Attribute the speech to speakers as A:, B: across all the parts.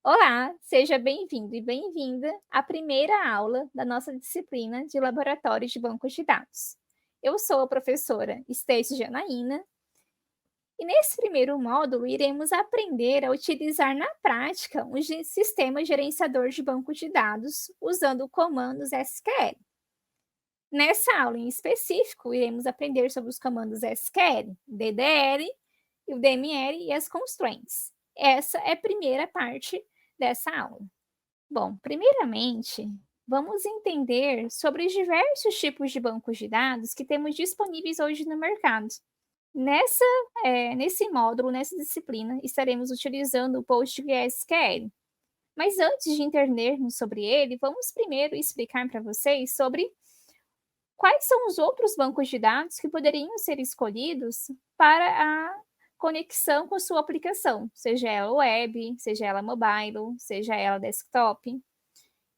A: Olá, seja bem-vindo e bem-vinda à primeira aula da nossa disciplina de Laboratórios de Bancos de Dados. Eu sou a professora Stacy Janaína e nesse primeiro módulo iremos aprender a utilizar na prática um sistema gerenciador de bancos de dados usando comandos SQL. Nessa aula em específico, iremos aprender sobre os comandos SQL, DDL, o DML e as constraints. Essa é a primeira parte dessa aula. Bom, primeiramente, vamos entender sobre os diversos tipos de bancos de dados que temos disponíveis hoje no mercado. Nessa, nesse módulo, nessa disciplina, estaremos utilizando o PostgreSQL. Mas antes de entendermos sobre ele, vamos primeiro explicar para vocês sobre quais são os outros bancos de dados que poderiam ser escolhidos para a conexão com a sua aplicação, seja ela web, seja ela mobile, seja ela desktop.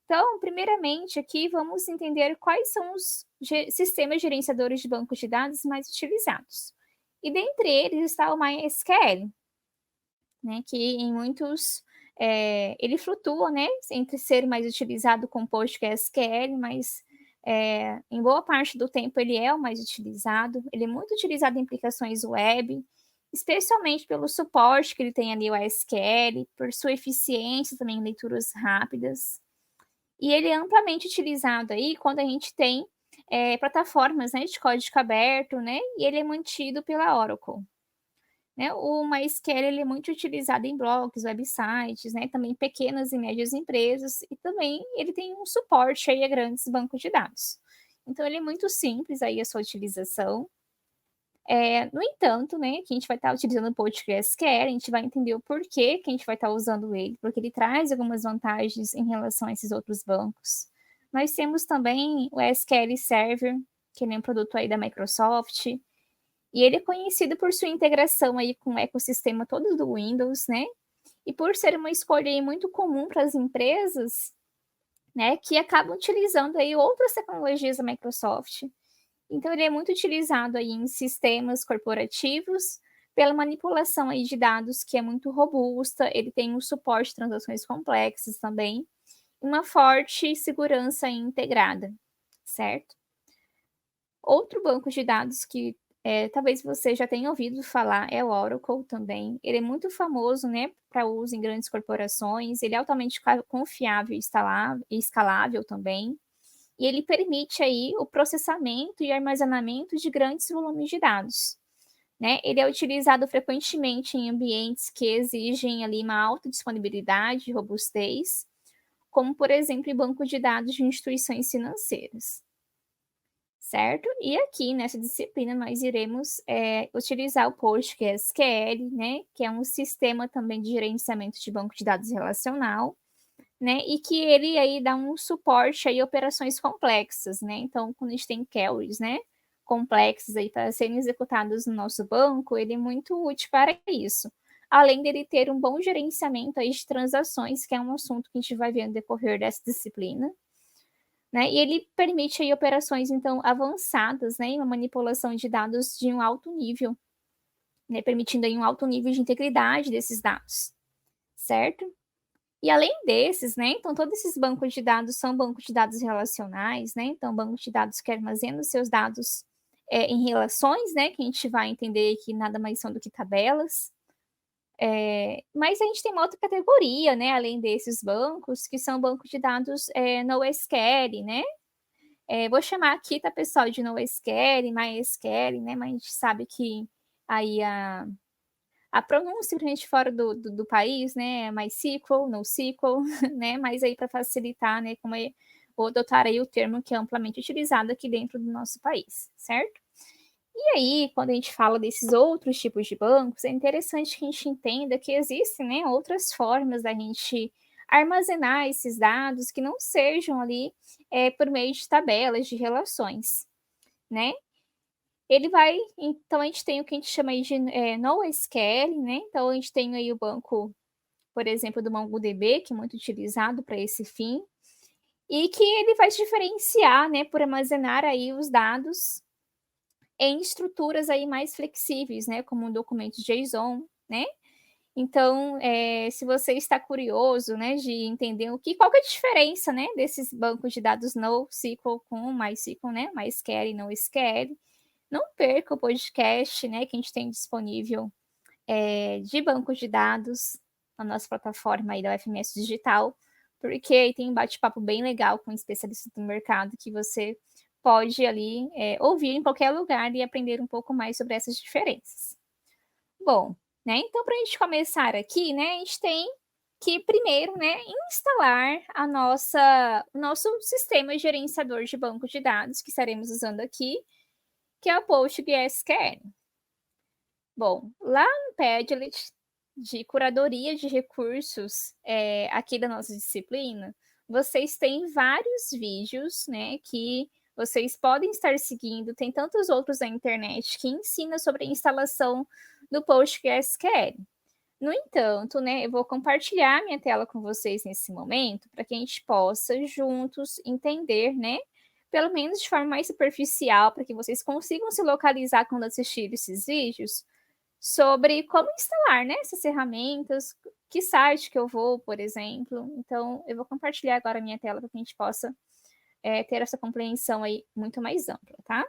A: Então, primeiramente, aqui vamos entender quais são os sistemas gerenciadores de bancos de dados mais utilizados. E dentre eles está o MySQL, né, que em muitos ele flutua, né, entre ser mais utilizado com PostgreSQL, mas em boa parte do tempo ele é o mais utilizado. Ele é muito utilizado em aplicações web, especialmente pelo suporte que ele tem ali o SQL, por sua eficiência também em leituras rápidas. E ele é amplamente utilizado aí quando a gente tem plataformas, né, de código aberto, né, e ele é mantido pela Oracle. Né, o MySQL ele é muito utilizado em blogs, websites, né, também pequenas e médias empresas, e também ele tem um suporte aí a grandes bancos de dados. Então ele é muito simples aí a sua utilização. No entanto, né, que a gente vai estar utilizando o PostgreSQL, a gente vai entender o porquê que a gente vai estar usando ele, porque ele traz algumas vantagens em relação a esses outros bancos. Nós temos também o SQL Server, que ele é um produto aí da Microsoft, e ele é conhecido por sua integração aí com o ecossistema todo do Windows, né? E por ser uma escolha aí muito comum para as empresas, né, que acabam utilizando aí outras tecnologias da Microsoft. Então ele é muito utilizado aí em sistemas corporativos pela manipulação aí de dados que é muito robusta, ele tem um suporte de transações complexas também, uma forte segurança integrada, certo? Outro banco de dados que talvez você já tenha ouvido falar é o Oracle também. Ele é muito famoso, né, para uso em grandes corporações, ele é altamente confiável e escalável também. E ele permite aí o processamento e armazenamento de grandes volumes de dados, né? Ele é utilizado frequentemente em ambientes que exigem ali uma alta disponibilidade e robustez, como por exemplo em banco de dados de instituições financeiras, certo? E aqui nessa disciplina nós iremos utilizar o PostgreSQL, né? Que é um sistema também de gerenciamento de banco de dados relacional, né, e que ele aí dá um suporte aí a operações complexas, né, então quando a gente tem queries, né, complexos aí para serem executados no nosso banco, ele é muito útil para isso. Além dele ter um bom gerenciamento aí de transações, que é um assunto que a gente vai ver no decorrer dessa disciplina, né, e ele permite aí operações então avançadas, né, e uma manipulação de dados de um alto nível, né, permitindo aí um alto nível de integridade desses dados, certo? E além desses, né, então todos esses bancos de dados são bancos de dados relacionais, né, então bancos de dados que armazenam seus dados, em relações, né, que a gente vai entender que nada mais são do que tabelas. Mas a gente tem uma outra categoria, né, além desses bancos, que são bancos de dados, NoSQL, né. Vou chamar aqui, tá, pessoal, de NoSQL, MySQL, né, mas a gente sabe que aí a pronúncia pra gente fora do país, né, é MySQL, NoSQL, né, mas aí para facilitar, né, como vou adotar aí o termo que é amplamente utilizado aqui dentro do nosso país, certo? E aí, quando a gente fala desses outros tipos de bancos, é interessante que a gente entenda que existem, né, outras formas da gente armazenar esses dados que não sejam ali, por meio de tabelas de relações, né? Ele vai então a gente tem o que a gente chama aí de, NoSQL, né, então a gente tem aí o banco, por exemplo, do MongoDB, que é muito utilizado para esse fim, e que ele vai se diferenciar, né, por armazenar aí os dados em estruturas aí mais flexíveis, né, como documentos JSON, né, Então, se você está curioso, né, de entender qual que é a diferença, né, desses bancos de dados NoSQL com MySQL, né, MySQL e NoSQL, não perca o podcast, né, que a gente tem disponível de bancos de dados na nossa plataforma aí da UFMS Digital, porque aí tem um bate-papo bem legal com especialistas do mercado que você pode ali ouvir em qualquer lugar e aprender um pouco mais sobre essas diferenças. Bom, né, então para a gente começar aqui, né, a gente tem que primeiro, né, instalar o nosso sistema gerenciador de banco de dados que estaremos usando aqui, que é o PostgreSQL. Bom, lá no Padlet de curadoria de recursos, aqui da nossa disciplina, vocês têm vários vídeos, né, que vocês podem estar seguindo. Tem tantos outros na internet que ensinam sobre a instalação do PostgreSQL. No entanto, né, eu vou compartilhar minha tela com vocês nesse momento para que a gente possa juntos entender, né, pelo menos de forma mais superficial, para que vocês consigam se localizar quando assistir esses vídeos, sobre como instalar, né, essas ferramentas, que site que eu vou, por exemplo. Então, eu vou compartilhar agora a minha tela para que a gente possa ter essa compreensão aí muito mais ampla, tá?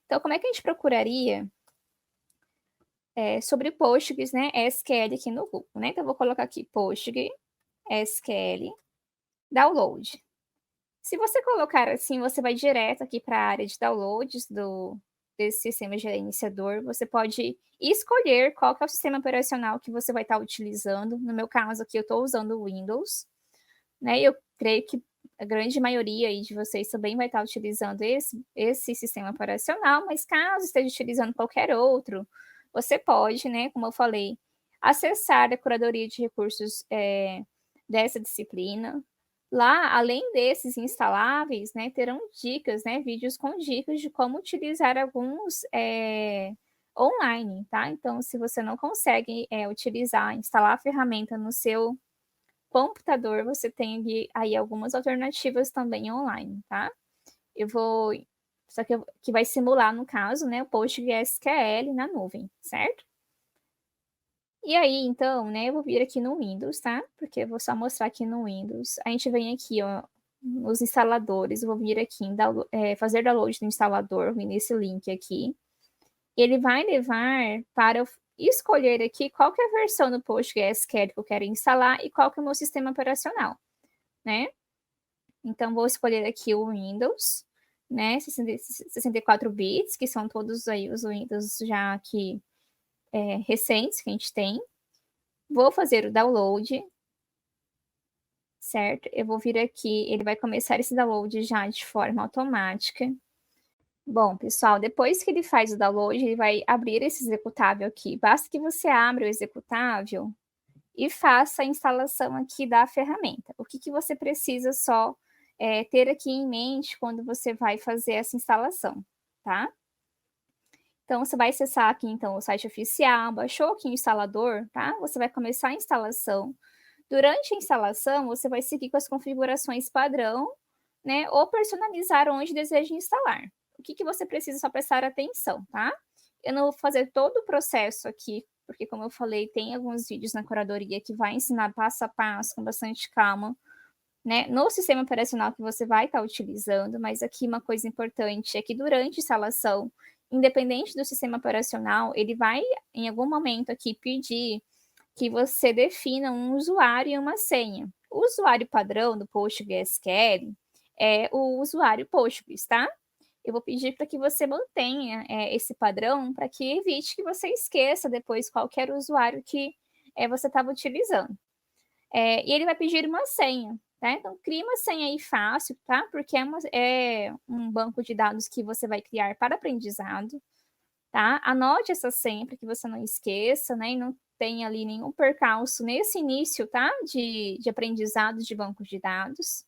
A: Então, como é que a gente procuraria sobre Postgres, né, SQL aqui no Google, né? Então, eu vou colocar aqui Postgres SQL Download. Se você colocar assim, você vai direto aqui para a área de downloads desse sistema gerenciador. Você pode escolher qual que é o sistema operacional que você vai estar utilizando. No meu caso aqui, eu estou usando o Windows, né? Eu creio que a grande maioria aí de vocês também vai estar utilizando esse sistema operacional, mas caso esteja utilizando qualquer outro, você pode, né, como eu falei, acessar a curadoria de recursos dessa disciplina. Lá, além desses instaláveis, né, terão dicas, né, vídeos com dicas de como utilizar alguns online, tá? Então, se você não consegue instalar a ferramenta no seu computador, você tem aí algumas alternativas também online, tá? Eu vou, só que vai simular, no caso, né, o PostgreSQL na nuvem, certo? E aí, então, né, eu vou vir aqui no Windows, tá? Porque eu vou só mostrar aqui no Windows. A gente vem aqui, ó, nos instaladores, eu vou vir aqui em fazer download do instalador, vim nesse link aqui. Ele vai levar para eu escolher aqui qual que é a versão do PostgreSQL que eu quero instalar e qual que é o meu sistema operacional, né? Então, vou escolher aqui o Windows, né, 64 bits, que são todos aí os Windows já aqui recentes que a gente tem. Vou fazer o download, certo? Eu vou vir aqui, ele vai começar esse download já de forma automática. Bom, pessoal, depois que ele faz o download, ele vai abrir esse executável aqui. Basta que você abra o executável e faça a instalação aqui da ferramenta. O que você precisa só ter aqui em mente quando você vai fazer essa instalação, tá? Então, você vai acessar aqui, então, o site oficial, baixou aqui o instalador, tá? Você vai começar a instalação. Durante a instalação, você vai seguir com as configurações padrão, né? Ou personalizar onde deseja instalar. O que você precisa só prestar atenção, tá? Eu não vou fazer todo o processo aqui, porque, como eu falei, tem alguns vídeos na curadoria que vai ensinar passo a passo, com bastante calma, né? No sistema operacional que você vai estar utilizando, mas aqui uma coisa importante é que durante a instalação, independente do sistema operacional, ele vai, em algum momento aqui, pedir que você defina um usuário e uma senha. O usuário padrão do PostgreSQL é o usuário Postgres, tá? Eu vou pedir para que você mantenha esse padrão para que evite que você esqueça depois qual era o usuário que você estava utilizando. E ele vai pedir uma senha, tá? Então, crie uma senha aí fácil, tá? Porque é um banco de dados que você vai criar para aprendizado, tá? Anote essa senha para que você não esqueça, né? E não tenha ali nenhum percalço nesse início, tá? De aprendizado de bancos de dados.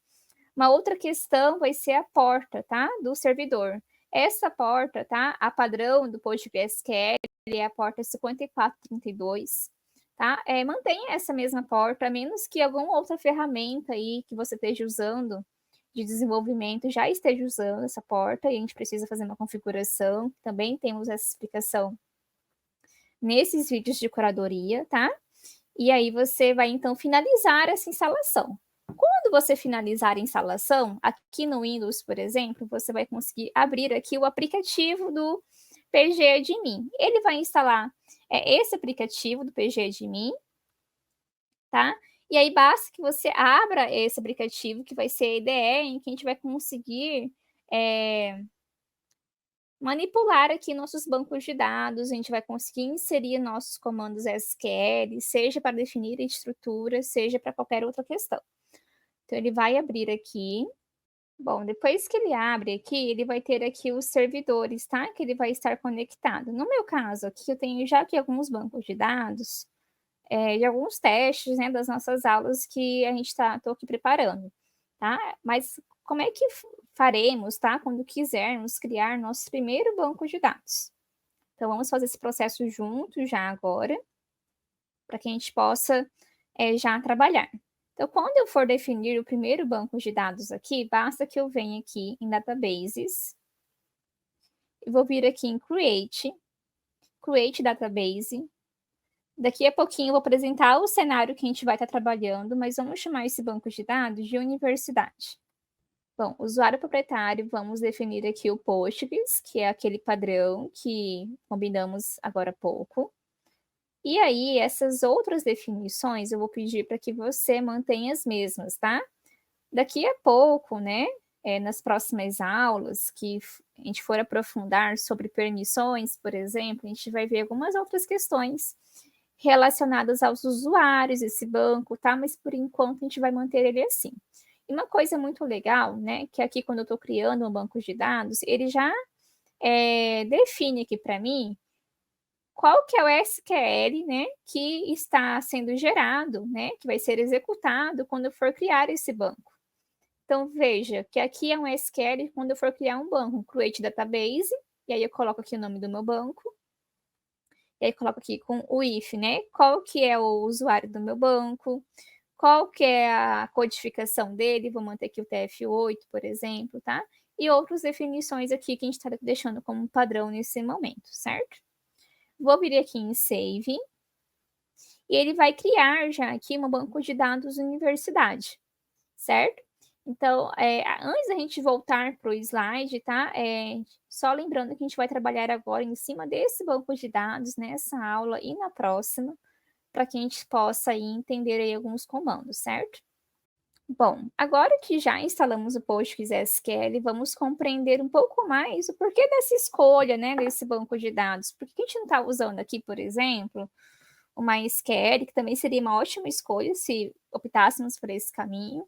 A: Uma outra questão vai ser a porta, tá? Do servidor. Essa porta, tá? A padrão do PostgreSQL é a porta 5432, tá? Mantenha essa mesma porta, a menos que alguma outra ferramenta aí que você esteja usando de desenvolvimento já esteja usando essa porta e a gente precisa fazer uma configuração. Também temos essa explicação nesses vídeos de curadoria, tá? E aí você vai, então, finalizar essa instalação. Quando você finalizar a instalação, aqui no Windows, por exemplo, você vai conseguir abrir aqui o aplicativo do PGAdmin. Ele vai instalar esse aplicativo do PGAdmin, tá? E aí basta que você abra esse aplicativo, que vai ser a IDE, em que a gente vai conseguir manipular aqui nossos bancos de dados, a gente vai conseguir inserir nossos comandos SQL, seja para definir a estrutura, seja para qualquer outra questão. Então ele vai abrir aqui. Bom, depois que ele abre aqui, ele vai ter aqui os servidores, tá? Que ele vai estar conectado. No meu caso aqui, eu tenho já aqui alguns bancos de dados, de alguns testes, né, das nossas aulas que a gente tô aqui preparando, tá? Mas como é que faremos, tá? Quando quisermos criar nosso primeiro banco de dados. Então, vamos fazer esse processo junto já agora, para que a gente possa já trabalhar. Então, quando eu for definir o primeiro banco de dados aqui, basta que eu venha aqui em Databases, e vou vir aqui em Create Database. Daqui a pouquinho eu vou apresentar o cenário que a gente vai estar trabalhando, mas vamos chamar esse banco de dados de universidade. Bom, usuário proprietário, vamos definir aqui o Postgres, que é aquele padrão que combinamos agora há pouco. E aí, essas outras definições, eu vou pedir para que você mantenha as mesmas, tá? Daqui a pouco, né, nas próximas aulas, que a gente for aprofundar sobre permissões, por exemplo, a gente vai ver algumas outras questões relacionadas aos usuários desse banco, tá? Mas por enquanto a gente vai manter ele assim. E uma coisa muito legal, né, que aqui quando eu estou criando um banco de dados, ele já define aqui para mim qual que é o SQL, né, que está sendo gerado, né, que vai ser executado quando eu for criar esse banco. Então, veja que aqui é um SQL quando eu for criar um banco, um Create Database, e aí eu coloco aqui o nome do meu banco, e aí coloco aqui com o if, né, qual que é o usuário do meu banco, qual que é a codificação dele, vou manter aqui o TF8, por exemplo, tá? E outras definições aqui que a gente está deixando como padrão nesse momento, certo? Vou vir aqui em Save, e ele vai criar já aqui um banco de dados universidade, certo? Então, antes da gente voltar para o slide, tá? Só lembrando que a gente vai trabalhar agora em cima desse banco de dados, nessa aula e na próxima, para que a gente possa aí entender aí alguns comandos, certo? Bom, agora que já instalamos o PostgreSQL, vamos compreender um pouco mais o porquê dessa escolha, né, desse banco de dados. Por que a gente não está usando aqui, por exemplo, o MySQL, que também seria uma ótima escolha se optássemos por esse caminho.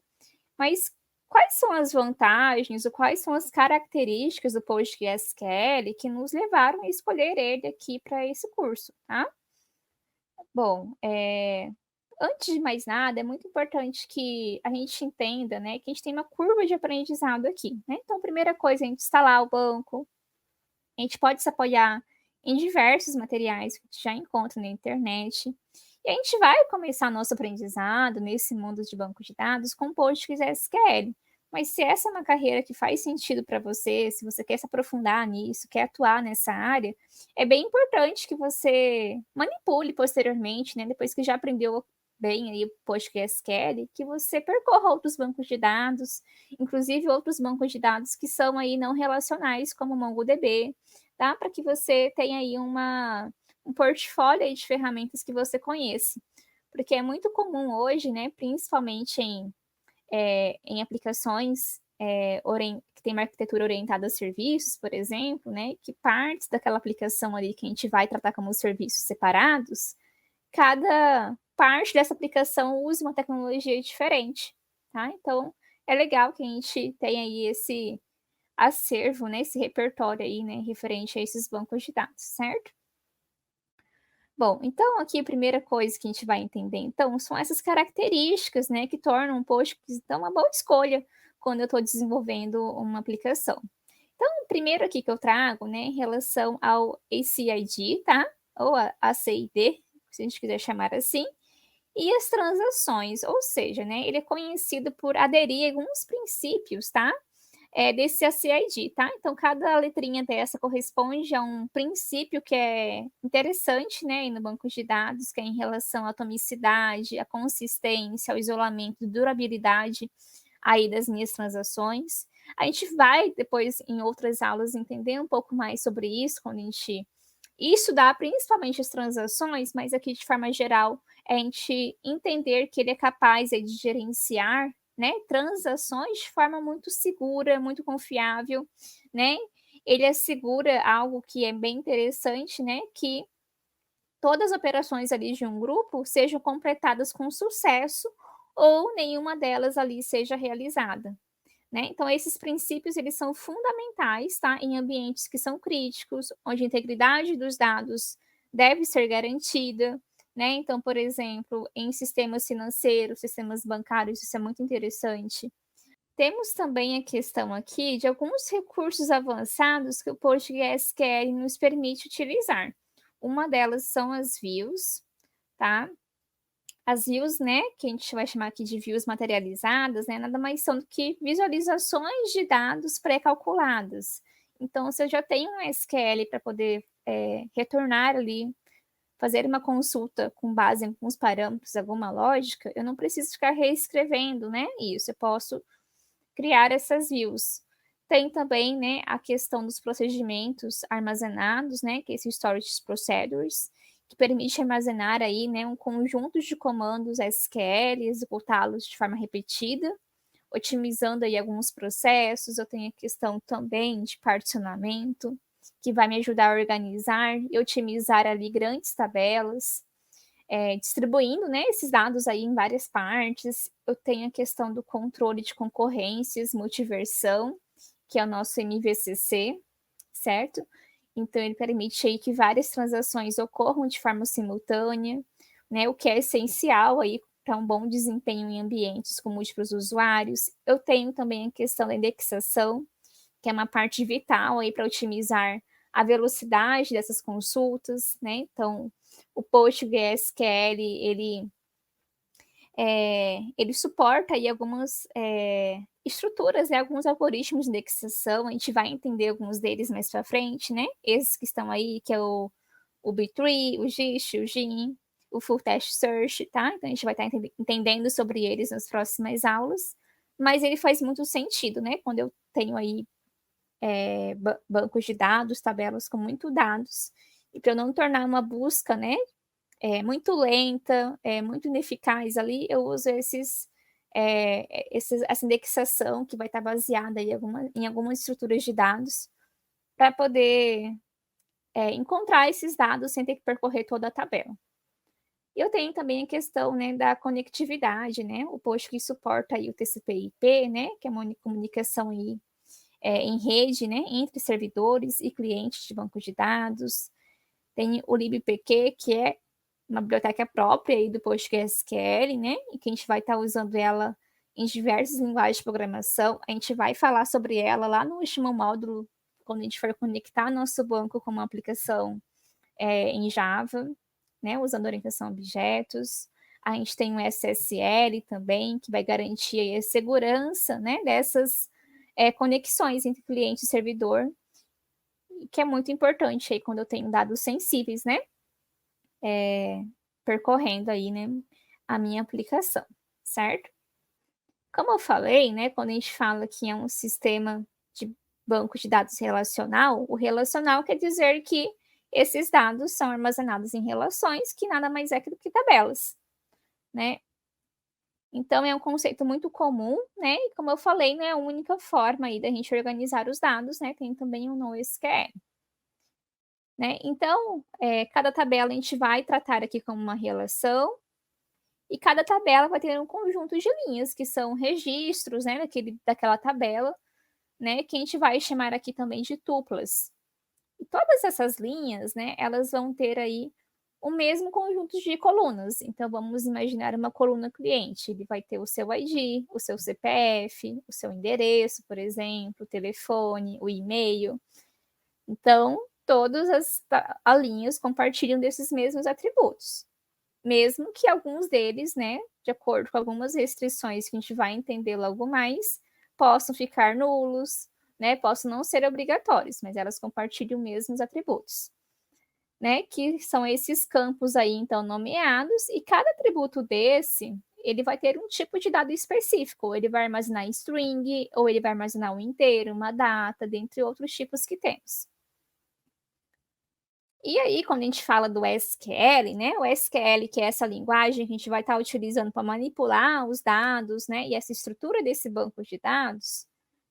A: Mas quais são as vantagens ou quais são as características do PostgreSQL que nos levaram a escolher ele aqui para esse curso, tá? Bom, antes de mais nada, é muito importante que a gente entenda, né, que a gente tem uma curva de aprendizado aqui, né? Então, a primeira coisa é a gente instalar o banco. A gente pode se apoiar em diversos materiais que a gente já encontra na internet. E a gente vai começar nosso aprendizado nesse mundo de banco de dados com PostgreSQL. Mas se essa é uma carreira que faz sentido para você, se você quer se aprofundar nisso, quer atuar nessa área, é bem importante que você manipule posteriormente, né, depois que já aprendeu bem aí o PostgreSQL, que você percorra outros bancos de dados, inclusive outros bancos de dados que são aí não relacionais, como o MongoDB, tá? Para que você tenha aí um portfólio aí de ferramentas que você conheça. Porque é muito comum hoje, né, principalmente em aplicações que tem uma arquitetura orientada a serviços, por exemplo, né, que partes daquela aplicação ali que a gente vai tratar como serviços separados, cada parte dessa aplicação use uma tecnologia diferente, tá? Então, é legal que a gente tenha aí esse acervo, né, esse repertório aí, né, referente a esses bancos de dados, certo? Bom, então aqui a primeira coisa que a gente vai entender, então, são essas características, né, que tornam o Postgres, então, uma boa escolha quando eu estou desenvolvendo uma aplicação. Então, primeiro aqui que eu trago, né, em relação ao ACID, tá? Ou a ACID, se a gente quiser chamar assim, e as transações, ou seja, né, ele é conhecido por aderir a alguns princípios, tá? desse ACID, tá? Então, cada letrinha dessa corresponde a um princípio que é interessante, né, no banco de dados, que é em relação à atomicidade, à consistência, ao isolamento, durabilidade aí das minhas transações. A gente vai depois, em outras aulas, entender um pouco mais sobre isso, quando a gente estudar principalmente as transações, mas aqui de forma geral, é a gente entender que ele é capaz de gerenciar, né, transações de forma muito segura, muito confiável, né? Ele assegura algo que é bem interessante, né, que todas as operações ali de um grupo sejam completadas com sucesso ou nenhuma delas ali seja realizada. Né? Então, esses princípios eles são fundamentais, tá? Em ambientes que são críticos, onde a integridade dos dados deve ser garantida, né? Então, por exemplo, em sistemas financeiros, sistemas bancários, isso é muito interessante. Temos também a questão aqui de alguns recursos avançados que o PostgreSQL nos permite utilizar. Uma delas são as views, tá? As views, né, que a gente vai chamar aqui de views materializadas, né, nada mais são do que visualizações de dados pré-calculadas. Então, se eu já tenho um SQL para poder retornar ali, fazer uma consulta com base em alguns parâmetros, alguma lógica, eu não preciso ficar reescrevendo, né, isso. Eu posso criar essas views. Tem também, né, a questão dos procedimentos armazenados, né, que é esse storage procedures, que permite armazenar aí, né, um conjunto de comandos SQL, executá-los de forma repetida, otimizando aí alguns processos. Eu tenho a questão também de particionamento, que vai me ajudar a organizar e otimizar ali grandes tabelas, distribuindo, né, esses dados aí em várias partes. Eu tenho a questão do controle de concorrências, multiversão, que é o nosso MVCC, certo? Então, ele permite aí que várias transações ocorram de forma simultânea, né, o que é essencial aí para um bom desempenho em ambientes com múltiplos usuários. Eu tenho também a questão da indexação, que é uma parte vital aí para otimizar a velocidade dessas consultas, né? Então, o PostgreSQL, ele suporta aí algumas estruturas, né, alguns algoritmos de indexação. A gente vai entender alguns deles mais para frente, né? Esses que estão aí, que é o B-tree, o GIST, o GIN, o Full Text Search, tá? Então, a gente vai estar entendendo sobre eles nas próximas aulas. Mas ele faz muito sentido, né? Quando eu tenho aí bancos de dados, tabelas com muito dados, e para eu não tornar uma busca, né, muito lenta, muito ineficaz ali, eu uso essa indexação que vai estar baseada em algumas estruturas de dados para poder encontrar esses dados sem ter que percorrer toda a tabela. E eu tenho também a questão, né, da conectividade, né, o Postgre suporta aí o TCP/IP, né, que é uma comunicação aí em rede, né, entre servidores e clientes de banco de dados. Tem o libpq, que é uma biblioteca própria aí do PostgreSQL, né, e que a gente vai estar usando ela em diversas linguagens de programação. A gente vai falar sobre ela lá no último módulo, quando a gente for conectar nosso banco com uma aplicação em Java, né, usando orientação a objetos. A gente tem o SSL também, que vai garantir a segurança, né, dessas conexões entre cliente e servidor, que é muito importante aí quando eu tenho dados sensíveis, né, percorrendo aí, né, a minha aplicação, certo? Como eu falei, né, quando a gente fala que é um sistema de banco de dados relacional, o relacional quer dizer que esses dados são armazenados em relações que nada mais é do que tabelas, né? Então, é um conceito muito comum, né? E como eu falei, não é a única forma aí da gente organizar os dados, né? Tem também o NoSQL, né? Então, cada tabela a gente vai tratar aqui como uma relação, e cada tabela vai ter um conjunto de linhas, que são registros, né? Daquela tabela, né? Que a gente vai chamar aqui também de tuplas. E todas essas linhas, né? Elas vão ter aí o mesmo conjunto de colunas. Então, vamos imaginar uma coluna cliente. Ele vai ter o seu ID, o seu CPF, o seu endereço, por exemplo, o telefone, o e-mail. Então, todas as linhas compartilham desses mesmos atributos. Mesmo que alguns deles, né, de acordo com algumas restrições que a gente vai entender logo mais, possam ficar nulos, né? Possam não ser obrigatórios, mas elas compartilham os mesmos atributos, né? Que são esses campos aí, então, nomeados, e cada atributo desse, ele vai ter um tipo de dado específico, ou ele vai armazenar string, ou ele vai armazenar um inteiro, uma data, dentre outros tipos que temos. E aí, quando a gente fala do SQL, né? O SQL, que é essa linguagem que a gente vai estar utilizando para manipular os dados, né? E essa estrutura desse banco de dados,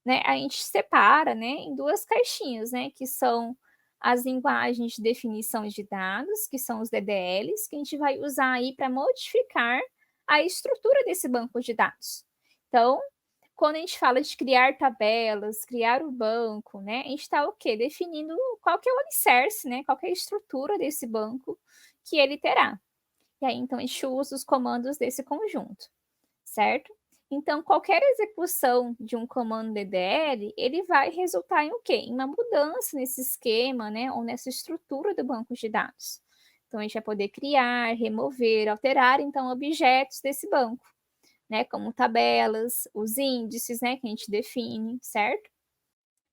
A: né? A gente separa, né? Em duas caixinhas, né? Que são as linguagens de definição de dados, que são os DDLs, que a gente vai usar aí para modificar a estrutura desse banco de dados. Então, quando a gente fala de criar tabelas, criar o banco, né, a gente está o quê? Definindo qual que é o alicerce, né, qual que é a estrutura desse banco que ele terá. E aí, então, a gente usa os comandos desse conjunto, certo? Então, qualquer execução de um comando DDL, ele vai resultar em o quê? Em uma mudança nesse esquema, né, ou nessa estrutura do banco de dados. Então, a gente vai poder criar, remover, alterar, então, objetos desse banco, né, como tabelas, os índices, né, que a gente define, certo?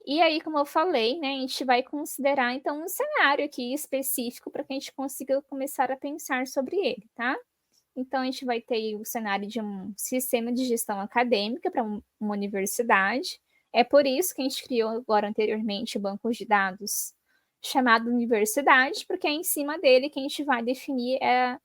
A: E aí, como eu falei, né, a gente vai considerar então um cenário aqui específico para que a gente consiga começar a pensar sobre ele, tá? Então, a gente vai ter o cenário de um sistema de gestão acadêmica para uma universidade. É por isso que a gente criou agora anteriormente o banco de dados chamado universidade, porque é em cima dele que a gente vai definir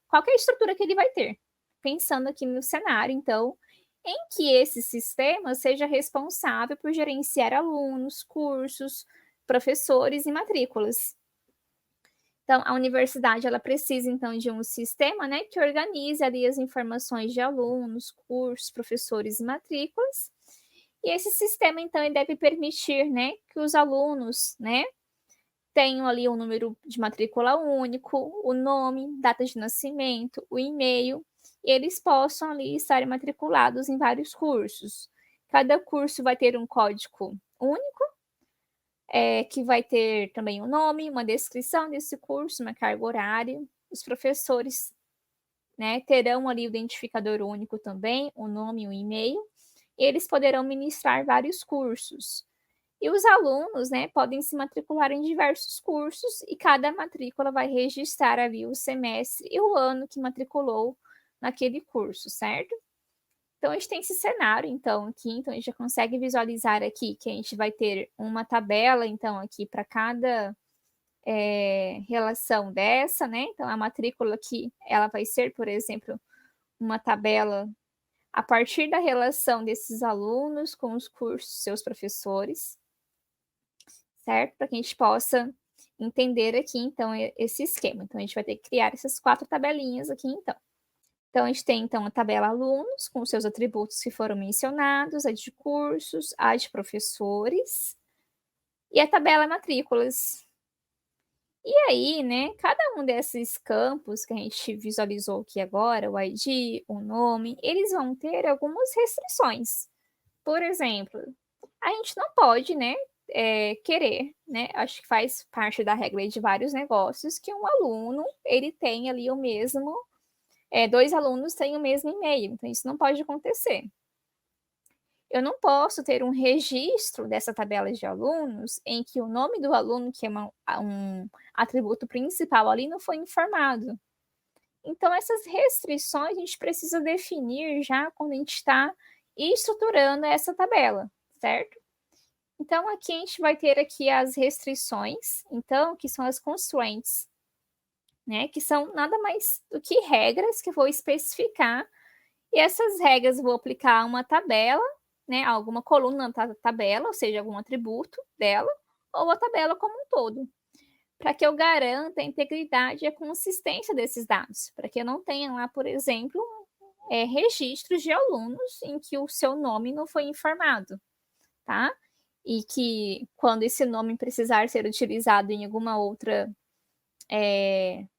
A: qual é a estrutura que ele vai ter. Pensando aqui no cenário, então, em que esse sistema seja responsável por gerenciar alunos, cursos, professores e matrículas. Então, a universidade ela precisa então de um sistema, né, que organize ali as informações de alunos, cursos, professores e matrículas. E esse sistema então ele deve permitir, né, que os alunos, né, tenham ali um número de matrícula único, o nome, data de nascimento, o e-mail, e eles possam ali estar matriculados em vários cursos. Cada curso vai ter um código único, que vai ter também o nome, uma descrição desse curso, uma carga horária. Os professores, né, terão ali o identificador único também, o nome e o e-mail, e eles poderão ministrar vários cursos. E os alunos, né, podem se matricular em diversos cursos e cada matrícula vai registrar ali o semestre e o ano que matriculou naquele curso, certo? Então, a gente tem esse cenário, então, aqui, então a gente já consegue visualizar aqui que a gente vai ter uma tabela, então, aqui para cada relação dessa, né? Então, a matrícula aqui, ela vai ser, por exemplo, uma tabela a partir da relação desses alunos com os cursos, seus professores, certo? Para que a gente possa entender aqui, então, esse esquema. Então, a gente vai ter que criar essas 4 tabelinhas aqui, então. Então, a gente tem, então, a tabela alunos, com os seus atributos que foram mencionados, a de cursos, a de professores, e a tabela matrículas. E aí, né, cada um desses campos que a gente visualizou aqui agora, o ID, o nome, eles vão ter algumas restrições. Por exemplo, a gente não pode, né, querer, né, acho que faz parte da regra de vários negócios, que um aluno, ele tem ali o mesmo, 2 alunos têm o mesmo e-mail, então isso não pode acontecer. Eu não posso ter um registro dessa tabela de alunos em que o nome do aluno, que é um atributo principal ali, não foi informado. Então, essas restrições a gente precisa definir já quando a gente está estruturando essa tabela, certo? Então, aqui a gente vai ter aqui as restrições, então, que são as constraints, né? Que são nada mais do que regras que eu vou especificar. E essas regras eu vou aplicar a uma tabela, né? Alguma coluna na tabela, ou seja, algum atributo dela, ou a tabela como um todo, para que eu garanta a integridade e a consistência desses dados, para que eu não tenha lá, por exemplo, registros de alunos em que o seu nome não foi informado, tá? E que quando esse nome precisar ser utilizado em alguma outra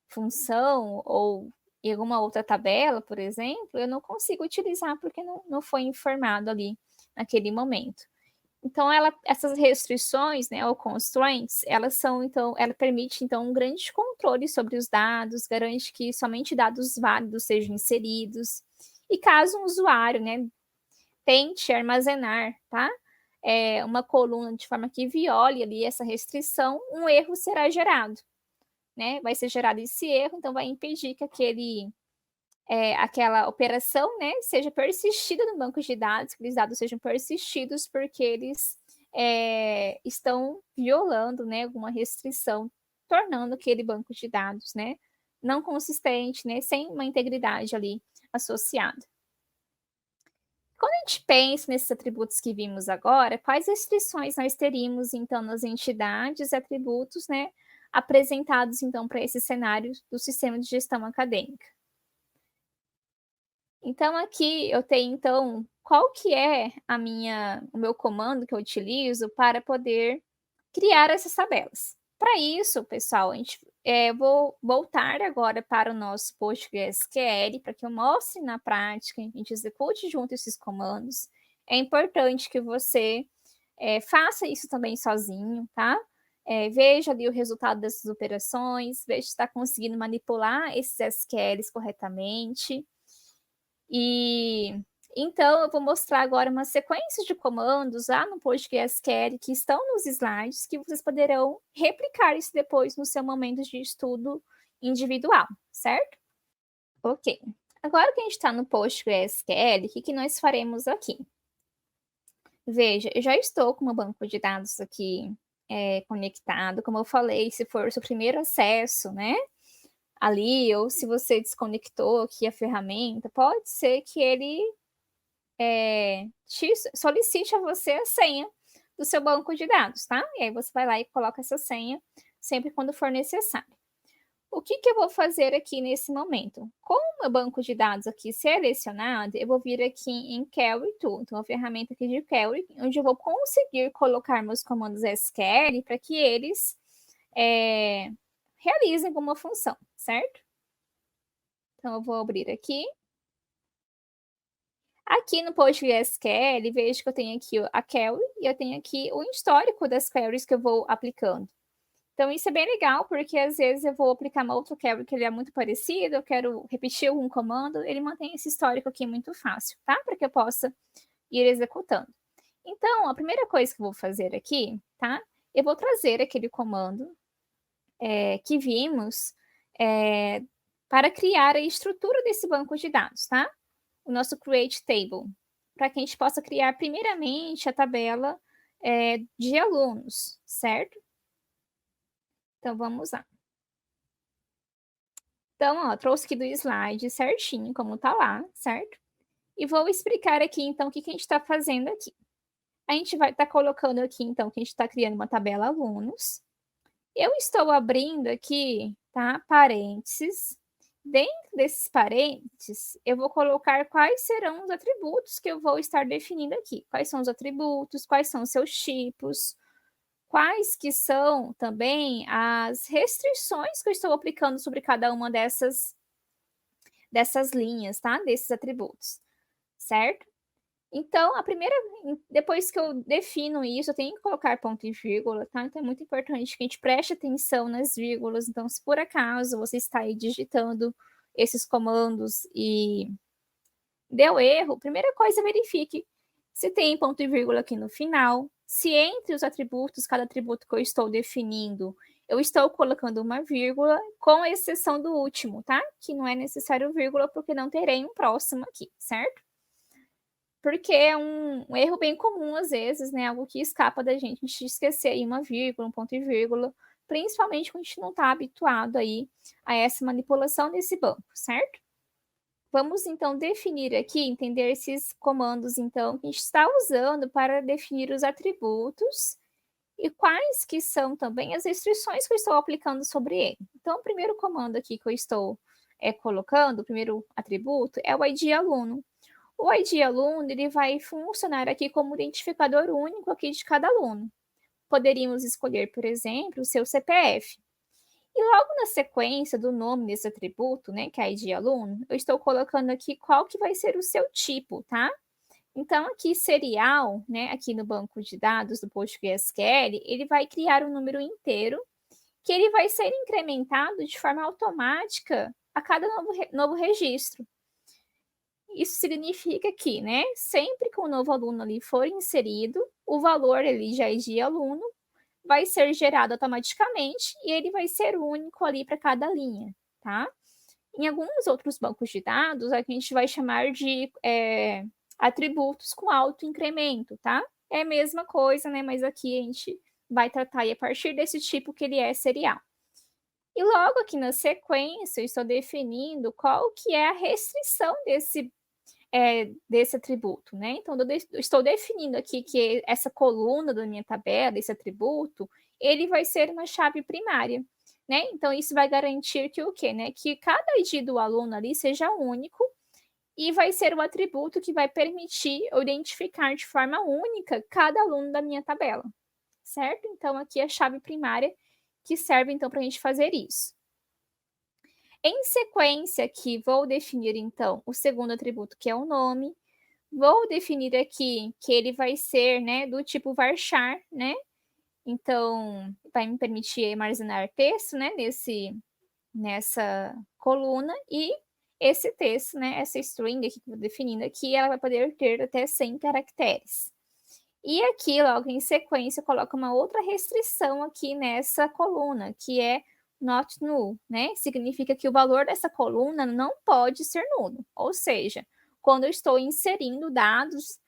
A: função ou em alguma outra tabela, por exemplo, eu não consigo utilizar porque não foi informado ali naquele momento. Então, essas restrições, né, ou constraints, elas são, então, ela permite, então, um grande controle sobre os dados, garante que somente dados válidos sejam inseridos. E caso um usuário, né, tente armazenar, tá, uma coluna de forma que viole ali essa restrição, um erro será gerado, né? Vai ser gerado esse erro, então vai impedir que aquela operação, né, seja persistida no banco de dados, que os dados sejam persistidos porque eles estão violando, né, alguma restrição, tornando aquele banco de dados, né, não consistente, né, sem uma integridade ali associada. Quando a gente pensa nesses atributos que vimos agora, quais restrições nós teríamos, então, nas entidades e atributos, né, apresentados, então, para esse cenário do sistema de gestão acadêmica? Então, aqui eu tenho, então, qual que é o meu comando que eu utilizo para poder criar essas tabelas. Para isso, pessoal, vou voltar agora para o nosso PostgreSQL, para que eu mostre na prática, a gente execute junto esses comandos. É importante que você faça isso também sozinho, tá? Veja ali o resultado dessas operações, veja se está conseguindo manipular esses SQLs corretamente. E então eu vou mostrar agora uma sequência de comandos lá no PostgreSQL que estão nos slides, que vocês poderão replicar isso depois no seu momento de estudo individual, certo? Ok. Agora que a gente está no PostgreSQL, o que nós faremos aqui? Veja, eu já estou com o meu banco de dados aqui conectado. Como eu falei, se for o seu primeiro acesso, né? Ali, ou se você desconectou aqui a ferramenta, pode ser que ele solicite a você a senha do seu banco de dados, tá? E aí você vai lá e coloca essa senha sempre quando for necessário. O que eu vou fazer aqui nesse momento? Com o meu banco de dados aqui selecionado, eu vou vir aqui em Query Tool, então a ferramenta aqui de Query, onde eu vou conseguir colocar meus comandos SQL para que eles realizem alguma função, certo? Então eu vou abrir aqui. Aqui no PostgreSQL, vejo que eu tenho aqui a query e eu tenho aqui o histórico das queries que eu vou aplicando. Então, isso é bem legal, porque às vezes eu vou aplicar uma outra query que ele é muito parecido, eu quero repetir algum comando, ele mantém esse histórico aqui muito fácil, tá? Para que eu possa ir executando. Então, a primeira coisa que eu vou fazer aqui, tá? Eu vou trazer aquele comando que vimos para criar a estrutura desse banco de dados, tá? O nosso create table, para que a gente possa criar primeiramente a tabela de alunos, certo? Então, vamos lá. Então, ó, trouxe aqui do slide certinho, como tá lá, certo? E vou explicar aqui, então, o que a gente está fazendo aqui. A gente vai estar colocando aqui, então, que a gente está criando uma tabela alunos. Eu estou abrindo aqui, tá? Parênteses. Dentro desses parênteses, eu vou colocar quais serão os atributos que eu vou estar definindo aqui. Quais são os atributos, quais são os seus tipos, quais que são também as restrições que eu estou aplicando sobre cada uma dessas linhas, tá? Desses atributos, certo? Então, depois que eu defino isso, eu tenho que colocar ponto e vírgula, tá? Então, é muito importante que a gente preste atenção nas vírgulas. Então, se por acaso você está aí digitando esses comandos e deu erro, primeira coisa, verifique se tem ponto e vírgula aqui no final, se entre os atributos, cada atributo que eu estou definindo, eu estou colocando uma vírgula, com exceção do último, tá? Que não é necessário vírgula, porque não terei um próximo aqui, certo? Porque é um erro bem comum, às vezes, né? Algo que escapa da gente, a gente esquecer aí uma vírgula, um ponto e vírgula, principalmente quando a gente não está habituado aí a essa manipulação desse banco, certo? Vamos, então, definir aqui, entender esses comandos, então, que a gente está usando para definir os atributos e quais que são também as restrições que eu estou aplicando sobre ele. Então, o primeiro comando aqui que eu estou colocando, o primeiro atributo, é o ID aluno. O ID aluno, ele vai funcionar aqui como identificador único aqui de cada aluno. Poderíamos escolher, por exemplo, o seu CPF. E logo na sequência do nome desse atributo, né, que é ID aluno, eu estou colocando aqui qual que vai ser o seu tipo, tá? Então, aqui, serial, né, aqui no banco de dados do PostgreSQL, ele vai criar um número inteiro que ele vai ser incrementado de forma automática a cada novo registro. isso significa que, né, sempre que um novo aluno ali for inserido, o valor ali já é de aluno, vai ser gerado automaticamente e ele vai ser único ali para cada linha, tá? Em alguns outros bancos de dados, a gente vai chamar de atributos com alto incremento, tá? É a mesma coisa, né? Mas aqui a gente vai tratar aí a partir desse tipo que ele é serial. E logo aqui na sequência, eu estou definindo qual que é a restrição desse atributo, né? Então, eu estou definindo aqui que essa coluna da minha tabela, esse atributo, ele vai ser uma chave primária, né? Então, isso vai garantir que o quê, né? Que cada ID do aluno ali seja único e vai ser o atributo que vai permitir eu identificar de forma única cada aluno da minha tabela, certo? Então, aqui é a chave primária que serve, então, para a gente fazer isso. Em sequência aqui, vou definir, então, o segundo atributo, que é o nome. Vou definir aqui que ele vai ser, né, do tipo varchar, né? Então, vai me permitir armazenar texto, né, nessa coluna e esse texto, né, essa string aqui que eu vou definindo aqui, ela vai poder ter até 100 caracteres. E aqui, logo em sequência, eu coloco uma outra restrição aqui nessa coluna, que é not null, né? Significa que o valor dessa coluna não pode ser nulo. Ou seja, quando eu estou inserindo dados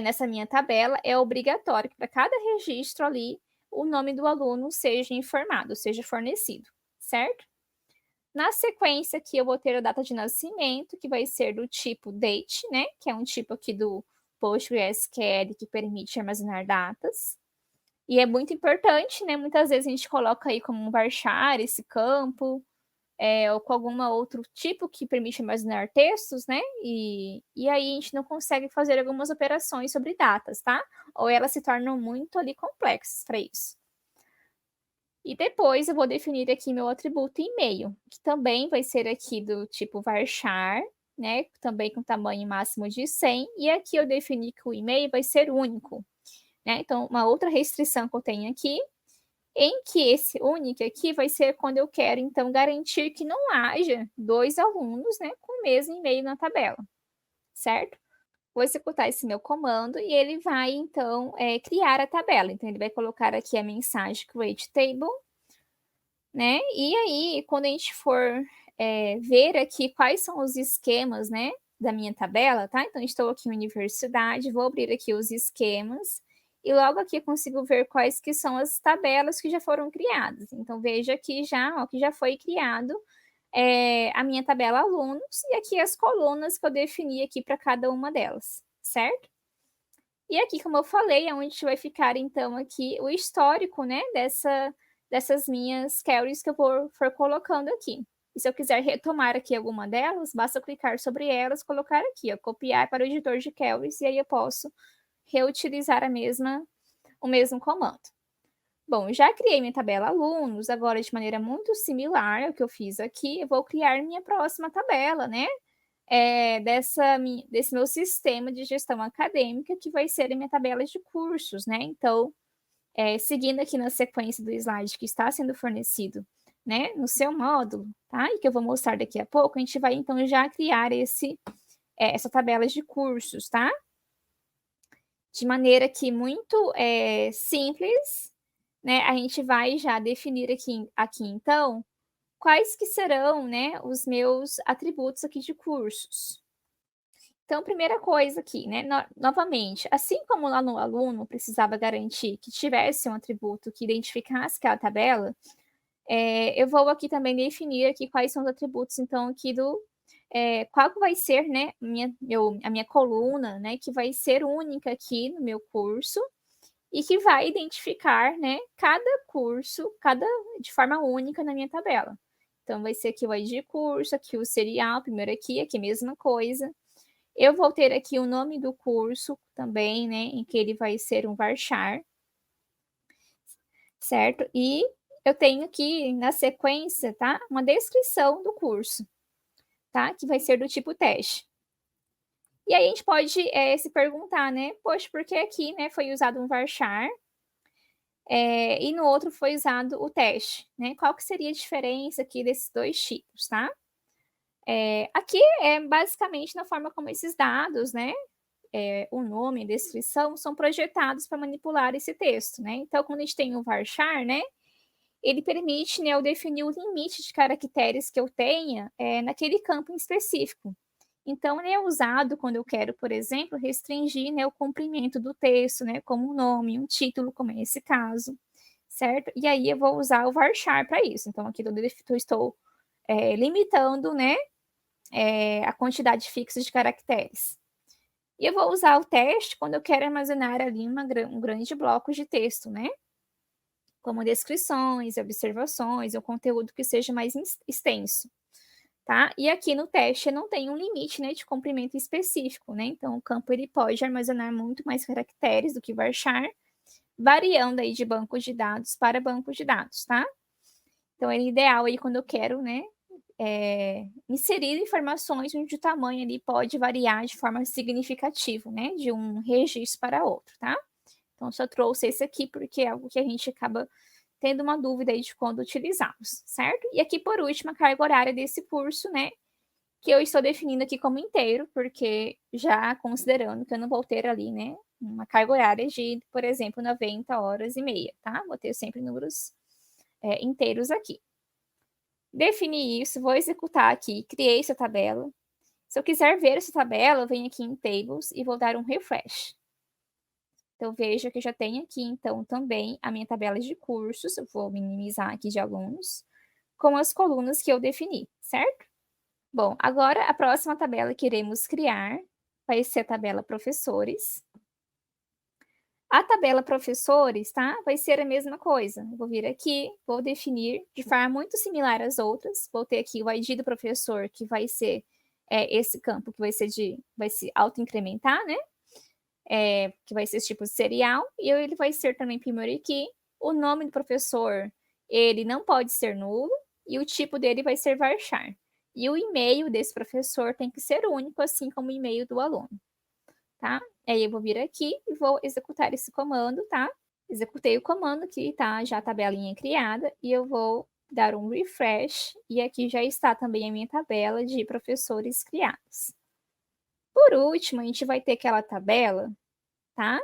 A: nessa minha tabela, é obrigatório que para cada registro ali, o nome do aluno seja informado, seja fornecido, certo? Na sequência aqui, eu vou ter a data de nascimento, que vai ser do tipo date, né? Que é um tipo aqui do PostgreSQL que permite armazenar datas. E é muito importante, né? Muitas vezes a gente coloca aí como um varchar esse campo, ou com algum outro tipo que permite armazenar textos, né? E aí a gente não consegue fazer algumas operações sobre datas, tá? Ou elas se tornam muito ali complexas para isso. E depois eu vou definir aqui meu atributo e-mail, que também vai ser aqui do tipo varchar, né? Também com tamanho máximo de 100. E aqui eu defini que o e-mail vai ser único, né? Então, uma outra restrição que eu tenho aqui, em que esse único aqui vai ser quando eu quero, então, garantir que não haja dois alunos, né, com o mesmo e-mail na tabela, certo? Vou executar esse meu comando e ele vai, então, criar a tabela. Então, ele vai colocar aqui a mensagem create table, né? E aí, quando a gente for ver aqui quais são os esquemas, né, da minha tabela, tá? Então, estou aqui em universidade, vou abrir aqui os esquemas e logo aqui eu consigo ver quais que são as tabelas que já foram criadas. Então, veja aqui já, ó, que já foi criado a minha tabela alunos e aqui as colunas que eu defini aqui para cada uma delas, certo? E aqui, como eu falei, é onde vai ficar, então, aqui o histórico, né, dessas minhas queries que eu for colocando aqui. E se eu quiser retomar aqui alguma delas, basta clicar sobre elas, colocar aqui, ó, copiar para o editor de queries, e aí eu posso reutilizar o mesmo comando. Bom, já criei minha tabela alunos, agora de maneira muito similar ao que eu fiz aqui, eu vou criar minha próxima tabela, né? Desse meu sistema de gestão acadêmica, que vai ser a minha tabela de cursos, né? Então, seguindo aqui na sequência do slide que está sendo fornecido, né, no seu módulo, tá? E que eu vou mostrar daqui a pouco, a gente vai então já criar essa tabela de cursos, tá? De maneira que muito simples, né? A gente vai já definir aqui então quais que serão, né, os meus atributos aqui de cursos. Então, primeira coisa aqui, né, novamente, assim como lá no aluno precisava garantir que tivesse um atributo que identificasse aquela tabela, eu vou aqui também definir aqui quais são os atributos, então, aqui qual que vai ser, né, a minha coluna, né, que vai ser única aqui no meu curso e que vai identificar, né, cada curso, de forma única na minha tabela. Então, vai ser aqui o ID curso, aqui o serial, primeiro aqui a mesma coisa. Eu vou ter aqui o nome do curso também, né, em que ele vai ser um varchar, certo? E eu tenho aqui na sequência, tá, uma descrição do curso, tá, que vai ser do tipo teste. E aí a gente pode se perguntar, né, poxa, por que aqui, né, foi usado um varchar e no outro foi usado o teste, né? Qual que seria a diferença aqui desses dois tipos, tá? Aqui é basicamente na forma como esses dados, né, o nome, a descrição, são projetados para manipular esse texto, né? Então, quando a gente tem o varchar, né, ele permite, né, eu definir o limite de caracteres que eu tenha naquele campo em específico. Então, ele é usado quando eu quero, por exemplo, restringir, né, o comprimento do texto, né, como um nome, um título, como é esse caso, certo? E aí eu vou usar o varchar para isso. Então, aqui eu estou limitando, né, a quantidade fixa de caracteres. E eu vou usar o teste quando eu quero armazenar ali um grande bloco de texto, né? Como descrições, observações, ou conteúdo que seja mais extenso, tá? E aqui no teste não tem um limite, né, de comprimento específico, né? Então o campo ele pode armazenar muito mais caracteres do que varchar, variando aí de bancos de dados para bancos de dados, tá? Então é ideal aí quando eu quero, né, inserir informações onde o tamanho ali pode variar de forma significativa, né, de um registro para outro, tá? Então, só trouxe esse aqui porque é algo que a gente acaba tendo uma dúvida aí de quando utilizá-los, certo? E aqui, por último, a carga horária desse curso, né, que eu estou definindo aqui como inteiro, porque já considerando que eu não vou ter ali, né, uma carga horária de, por exemplo, 90 horas e meia, tá? Vou ter sempre números inteiros aqui. Defini isso, vou executar aqui, criei essa tabela. Se eu quiser ver essa tabela, eu venho aqui em Tables e vou dar um refresh. Então, veja que eu já tenho aqui, então, também a minha tabela de cursos, eu vou minimizar aqui de alunos, com as colunas que eu defini, certo? Bom, agora a próxima tabela que iremos criar vai ser a tabela professores. A tabela professores, tá? Vai ser a mesma coisa. Eu vou vir aqui, vou definir de forma muito similar às outras. Vou ter aqui o ID do professor, que vai ser esse campo que vai se auto-incrementar, né? Que vai ser esse tipo de serial. E ele vai ser também primary key. O nome do professor, ele não pode ser nulo. E o tipo dele vai ser varchar. E o e-mail desse professor tem que ser único, assim como o e-mail do aluno, tá? Aí eu vou vir aqui e vou executar esse comando, tá? Executei o comando aqui, tá? Já a tabelinha criada e eu vou dar um refresh e aqui já está também a minha tabela de professores criados. Por último, a gente vai ter aquela tabela, tá?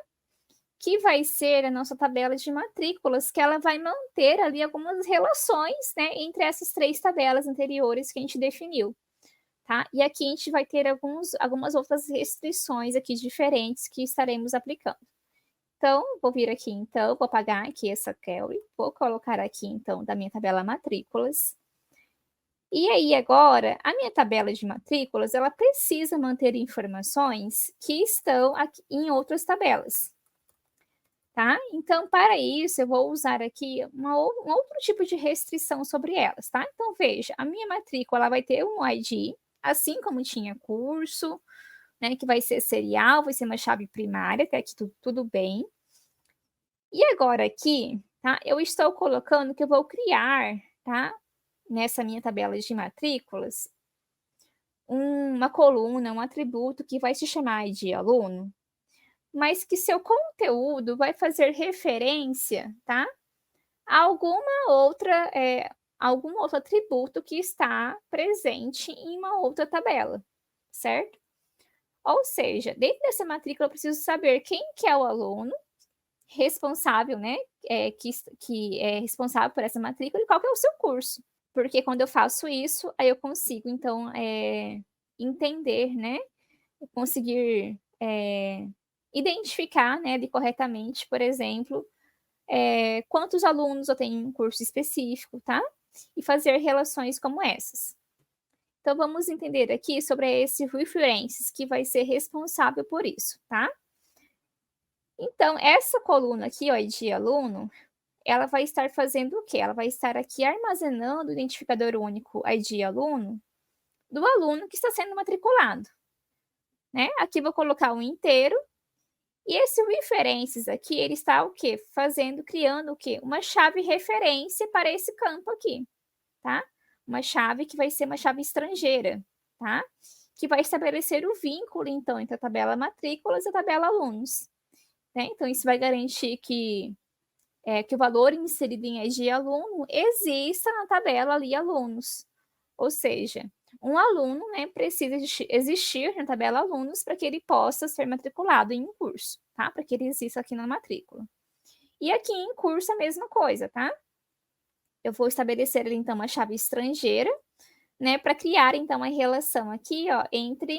A: Que vai ser a nossa tabela de matrículas, que ela vai manter ali algumas relações, né, entre essas três tabelas anteriores que a gente definiu. Tá? E aqui a gente vai ter algumas outras restrições aqui diferentes que estaremos aplicando. Então, vou vir aqui, então, vou apagar aqui essa query, vou colocar aqui, então, da minha tabela matrículas. E aí, agora, a minha tabela de matrículas, ela precisa manter informações que estão aqui em outras tabelas. Tá? Então, para isso, eu vou usar aqui um outro tipo de restrição sobre elas, tá? Então, veja, a minha matrícula ela vai ter um ID, assim como tinha curso, né, que vai ser serial, vai ser uma chave primária, até aqui tudo bem. E agora aqui, tá, eu estou colocando que eu vou criar, tá, nessa minha tabela de matrículas, uma coluna, um atributo que vai se chamar de aluno, mas que seu conteúdo vai fazer referência, tá, a algum outro atributo que está presente em uma outra tabela, certo? Ou seja, dentro dessa matrícula eu preciso saber quem que é o aluno responsável, né, que é responsável por essa matrícula e qual que é o seu curso. Porque quando eu faço isso, aí eu consigo, então, entender, né, conseguir identificar, né, ali corretamente, por exemplo, quantos alunos eu tenho em um curso específico, tá? E fazer relações como essas. Então, vamos entender aqui sobre esse references, que vai ser responsável por isso, tá? Então, essa coluna aqui, ó, de aluno, ela vai estar fazendo o quê? Ela vai estar aqui armazenando o identificador único ID aluno do aluno que está sendo matriculado, né? Aqui vou colocar um inteiro. E esse references aqui, ele está o quê? Criando o quê? Uma chave referência para esse campo aqui, tá? Uma chave que vai ser uma chave estrangeira, tá? Que vai estabelecer o vínculo, então, entre a tabela matrículas e a tabela alunos, né? Então, isso vai garantir que o valor inserido em ID aluno exista na tabela ali alunos. Ou seja, Um aluno, né, precisa existir na tabela alunos para que ele possa ser matriculado em um curso, tá? Para que ele exista aqui na matrícula. E aqui em curso a mesma coisa, tá? Eu vou estabelecer ali, então, uma chave estrangeira, né, para criar, então, a relação aqui, ó, entre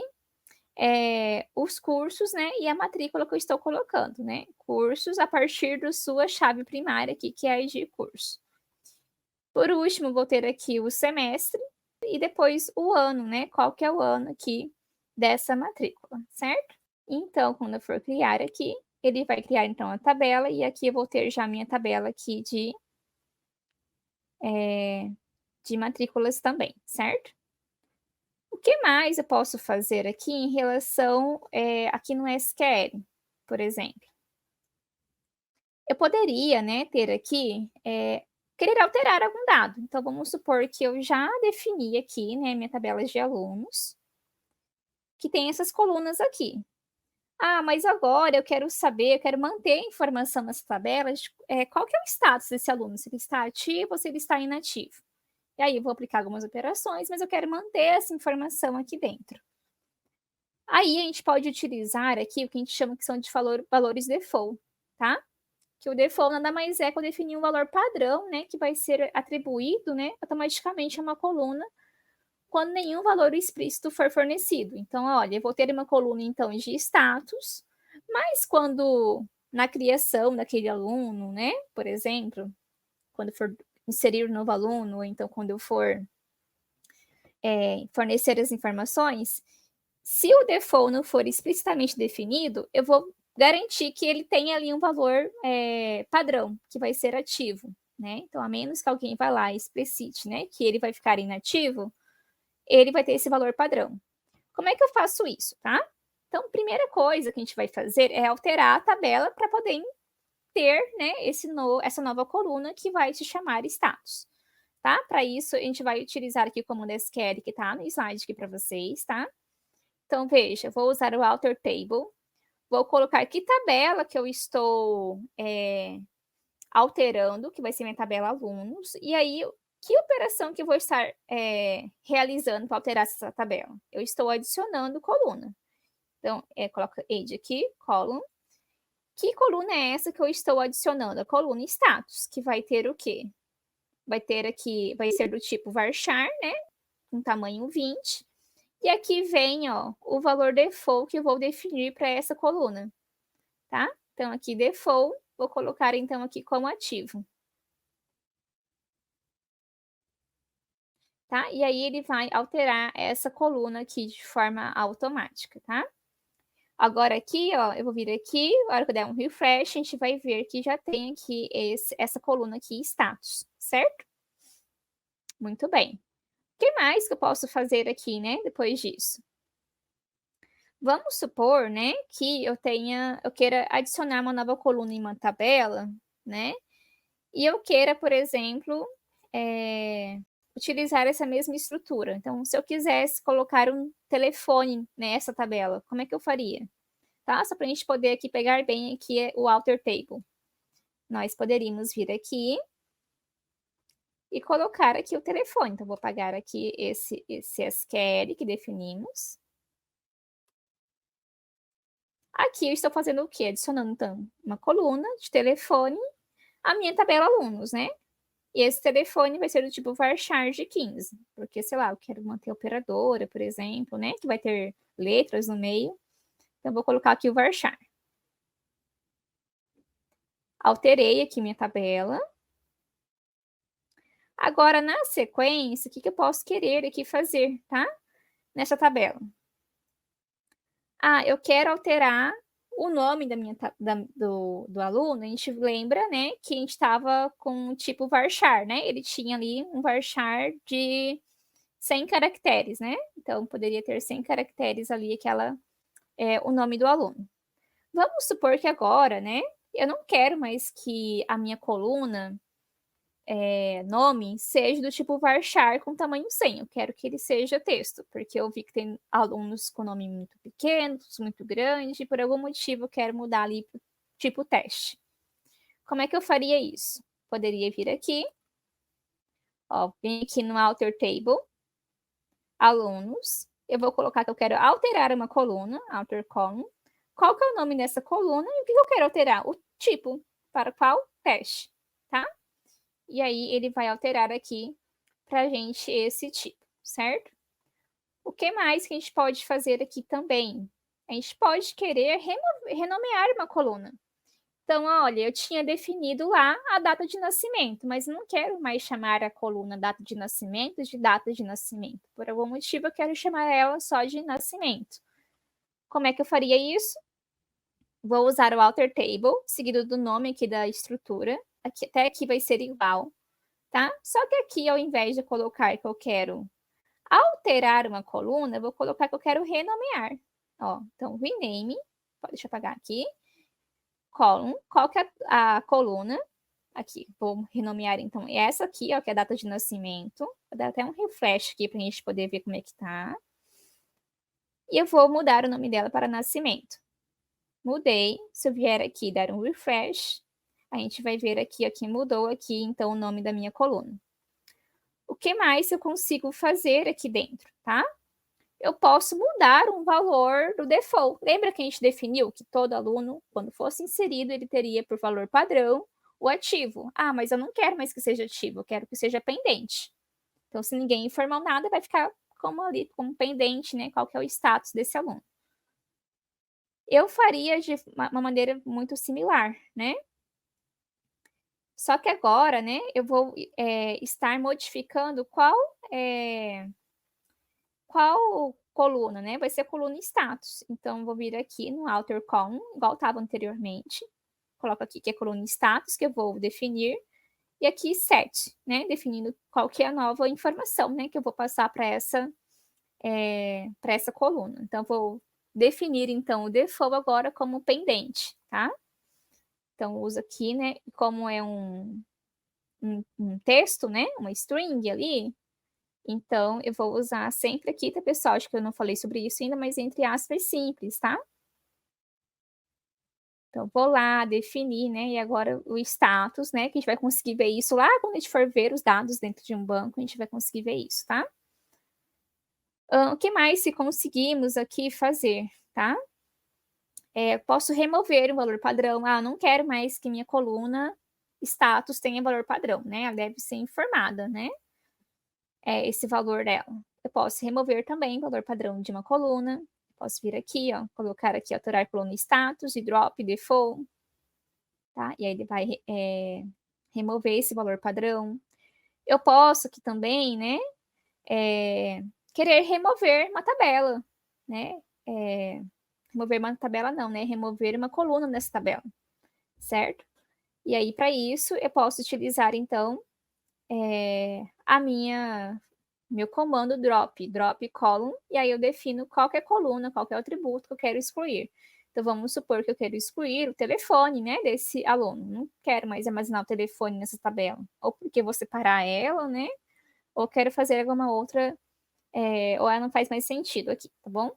A: os cursos, né, e a matrícula que eu estou colocando, né? Cursos a partir da sua chave primária aqui, que é a ID curso. Por último, vou ter aqui o semestre e depois o ano, né? Qual que é o ano aqui dessa matrícula, certo? Então, quando eu for criar aqui, ele vai criar então a tabela e aqui eu vou ter já a minha tabela aqui de matrículas também, certo? O que mais eu posso fazer aqui em relação aqui no SQL, por exemplo? Eu poderia, né, ter aqui, querer alterar algum dado. Então, vamos supor que eu já defini aqui, né, minha tabela de alunos, que tem essas colunas aqui. Ah, mas agora eu quero saber, eu quero manter a informação nessa tabela de qual que é o status desse aluno, se ele está ativo ou se ele está inativo. E aí eu vou aplicar algumas operações, mas eu quero manter essa informação aqui dentro. Aí a gente pode utilizar aqui o que a gente chama que são de valores default, tá? Que o default nada mais é que eu definir um valor padrão, né, que vai ser atribuído, né, automaticamente a uma coluna quando nenhum valor explícito for fornecido. Então, olha, eu vou ter uma coluna, então, de status, mas quando na criação daquele aluno, né, por exemplo, quando for inserir um novo aluno, ou então quando eu for fornecer as informações, se o default não for explicitamente definido, eu vou garantir que ele tenha ali um valor padrão, que vai ser ativo, né? Então, a menos que alguém vá lá e explicite, né, que ele vai ficar inativo, ele vai ter esse valor padrão. Como é que eu faço isso, tá? Então, primeira coisa que a gente vai fazer é alterar a tabela para poder ter, né, essa nova coluna que vai se chamar status, tá? Para isso, a gente vai utilizar aqui o comando SQL que está no slide aqui para vocês, tá? Então, veja, vou usar o alter table, vou colocar que tabela que eu estou alterando, que vai ser minha tabela alunos, e aí que operação que eu vou estar realizando para alterar essa tabela? Eu estou adicionando coluna. Então, coloca age aqui, column. Que coluna é essa que eu estou adicionando? A coluna status, que vai ter o quê? Vai ter aqui, vai ser do tipo varchar, né? Com tamanho 20. E aqui vem, ó, o valor default que eu vou definir para essa coluna, tá? Então, aqui default, vou colocar então aqui como ativo. Tá? E aí ele vai alterar essa coluna aqui de forma automática, tá? Agora aqui, ó, eu vou vir aqui, a hora que eu der um refresh, a gente vai ver que já tem aqui essa coluna aqui, status, certo? Muito bem. O que mais que eu posso fazer aqui, né, depois disso? Vamos supor, né, que eu queira adicionar uma nova coluna em uma tabela, né? E eu queira, por exemplo, utilizar essa mesma estrutura. Então, se eu quisesse colocar um telefone nessa tabela, como é que eu faria? Tá? Só para a gente poder aqui pegar bem aqui o alter table. Nós poderíamos vir aqui e colocar aqui o telefone. Então, vou apagar aqui esse SQL que definimos. Aqui eu estou fazendo o quê? Adicionando, então, uma coluna de telefone à minha tabela alunos, né? E esse telefone vai ser do tipo varchar de 15, porque, sei lá, eu quero manter a operadora, por exemplo, né? Que vai ter letras no meio. Então, vou colocar aqui o varchar. Alterei aqui minha tabela. Agora, na sequência, o que eu posso querer aqui fazer, tá? Nessa tabela. Ah, eu quero alterar o nome do aluno. A gente lembra, né, que a gente estava com o tipo varchar, né? Ele tinha ali um varchar de 100 caracteres, né? Então, poderia ter 100 caracteres ali, o nome do aluno. Vamos supor que agora, né, eu não quero mais que a minha coluna nome seja do tipo varchar com tamanho 100. Eu quero que ele seja texto, porque eu vi que tem alunos com nome muito pequeno, muito grande, e por algum motivo eu quero mudar ali para tipo teste. Como é que eu faria isso? Poderia vir aqui, ó, vem aqui no alter table, alunos. Eu vou colocar que eu quero alterar uma coluna, alter column. Qual que é o nome dessa coluna e o que eu quero alterar? O tipo, para qual teste, tá? E aí ele vai alterar aqui pra gente esse tipo, certo? O que mais que a gente pode fazer aqui também? A gente pode querer renomear uma coluna. Então, olha, eu tinha definido lá a data de nascimento, mas não quero mais chamar a coluna data de nascimento de data de nascimento. Por algum motivo, eu quero chamar ela só de nascimento. Como é que eu faria isso? Vou usar o alter table, seguido do nome aqui da estrutura. Aqui, até aqui vai ser igual, tá? Só que aqui, ao invés de colocar que eu quero alterar uma coluna, eu vou colocar que eu quero renomear. Ó, então, rename, deixa eu apagar aqui, column, qual que é a coluna? Aqui, vou renomear então essa aqui, ó, que é a data de nascimento. Vou dar até um refresh aqui para a gente poder ver como é que tá. E eu vou mudar o nome dela para nascimento. Mudei. Se eu vier aqui dar um refresh, a gente vai ver aqui, ó, que mudou aqui então o nome da minha coluna. O que mais eu consigo fazer aqui dentro, tá? Eu posso mudar um valor do default. Lembra que a gente definiu que todo aluno, quando fosse inserido, ele teria por valor padrão o ativo. Ah, mas eu não quero mais que seja ativo, eu quero que seja pendente. Então, se ninguém informou nada, vai ficar como ali, como pendente, né? Qual que é o status desse aluno. Eu faria de uma maneira muito similar, né? Só que agora, né, eu vou estar modificando qual coluna, né? Vai ser a coluna status. Então, vou vir aqui no alter column, igual estava anteriormente. Coloco aqui que é coluna status, que eu vou definir. E aqui set, né? Definindo qual que é a nova informação, né? Que eu vou passar para essa coluna. Então, vou definir, então, o default agora como pendente, tá? Então, uso aqui, né? Como é um texto, né? Uma string ali, então, eu vou usar sempre aqui, tá, pessoal? Acho que eu não falei sobre isso ainda, mas entre aspas simples, tá? Então, vou lá definir, né? E agora o status, né? Que a gente vai conseguir ver isso lá quando a gente for ver os dados dentro de um banco, a gente vai conseguir ver isso, tá? O que mais se conseguimos aqui fazer, tá? Posso remover o valor padrão. Ah, não quero mais que minha coluna status tenha valor padrão, né? Ela deve ser informada, né? Esse valor dela. Eu posso remover também o valor padrão de uma coluna. Posso vir aqui, ó, colocar aqui, alterar coluna status e drop default, tá? E aí ele vai remover esse valor padrão. Eu posso aqui também, né, querer remover uma tabela, né? Remover uma tabela não, né? Remover uma coluna nessa tabela, certo? E aí, para isso, eu posso utilizar, então, meu comando drop column, e aí eu defino qual que é a coluna, qual que é o atributo que eu quero excluir. Então, vamos supor que eu quero excluir o telefone, né, desse aluno. Não quero mais armazenar o telefone nessa tabela. Ou porque vou separar ela, né, ou quero fazer alguma outra, ou ela não faz mais sentido aqui, tá bom?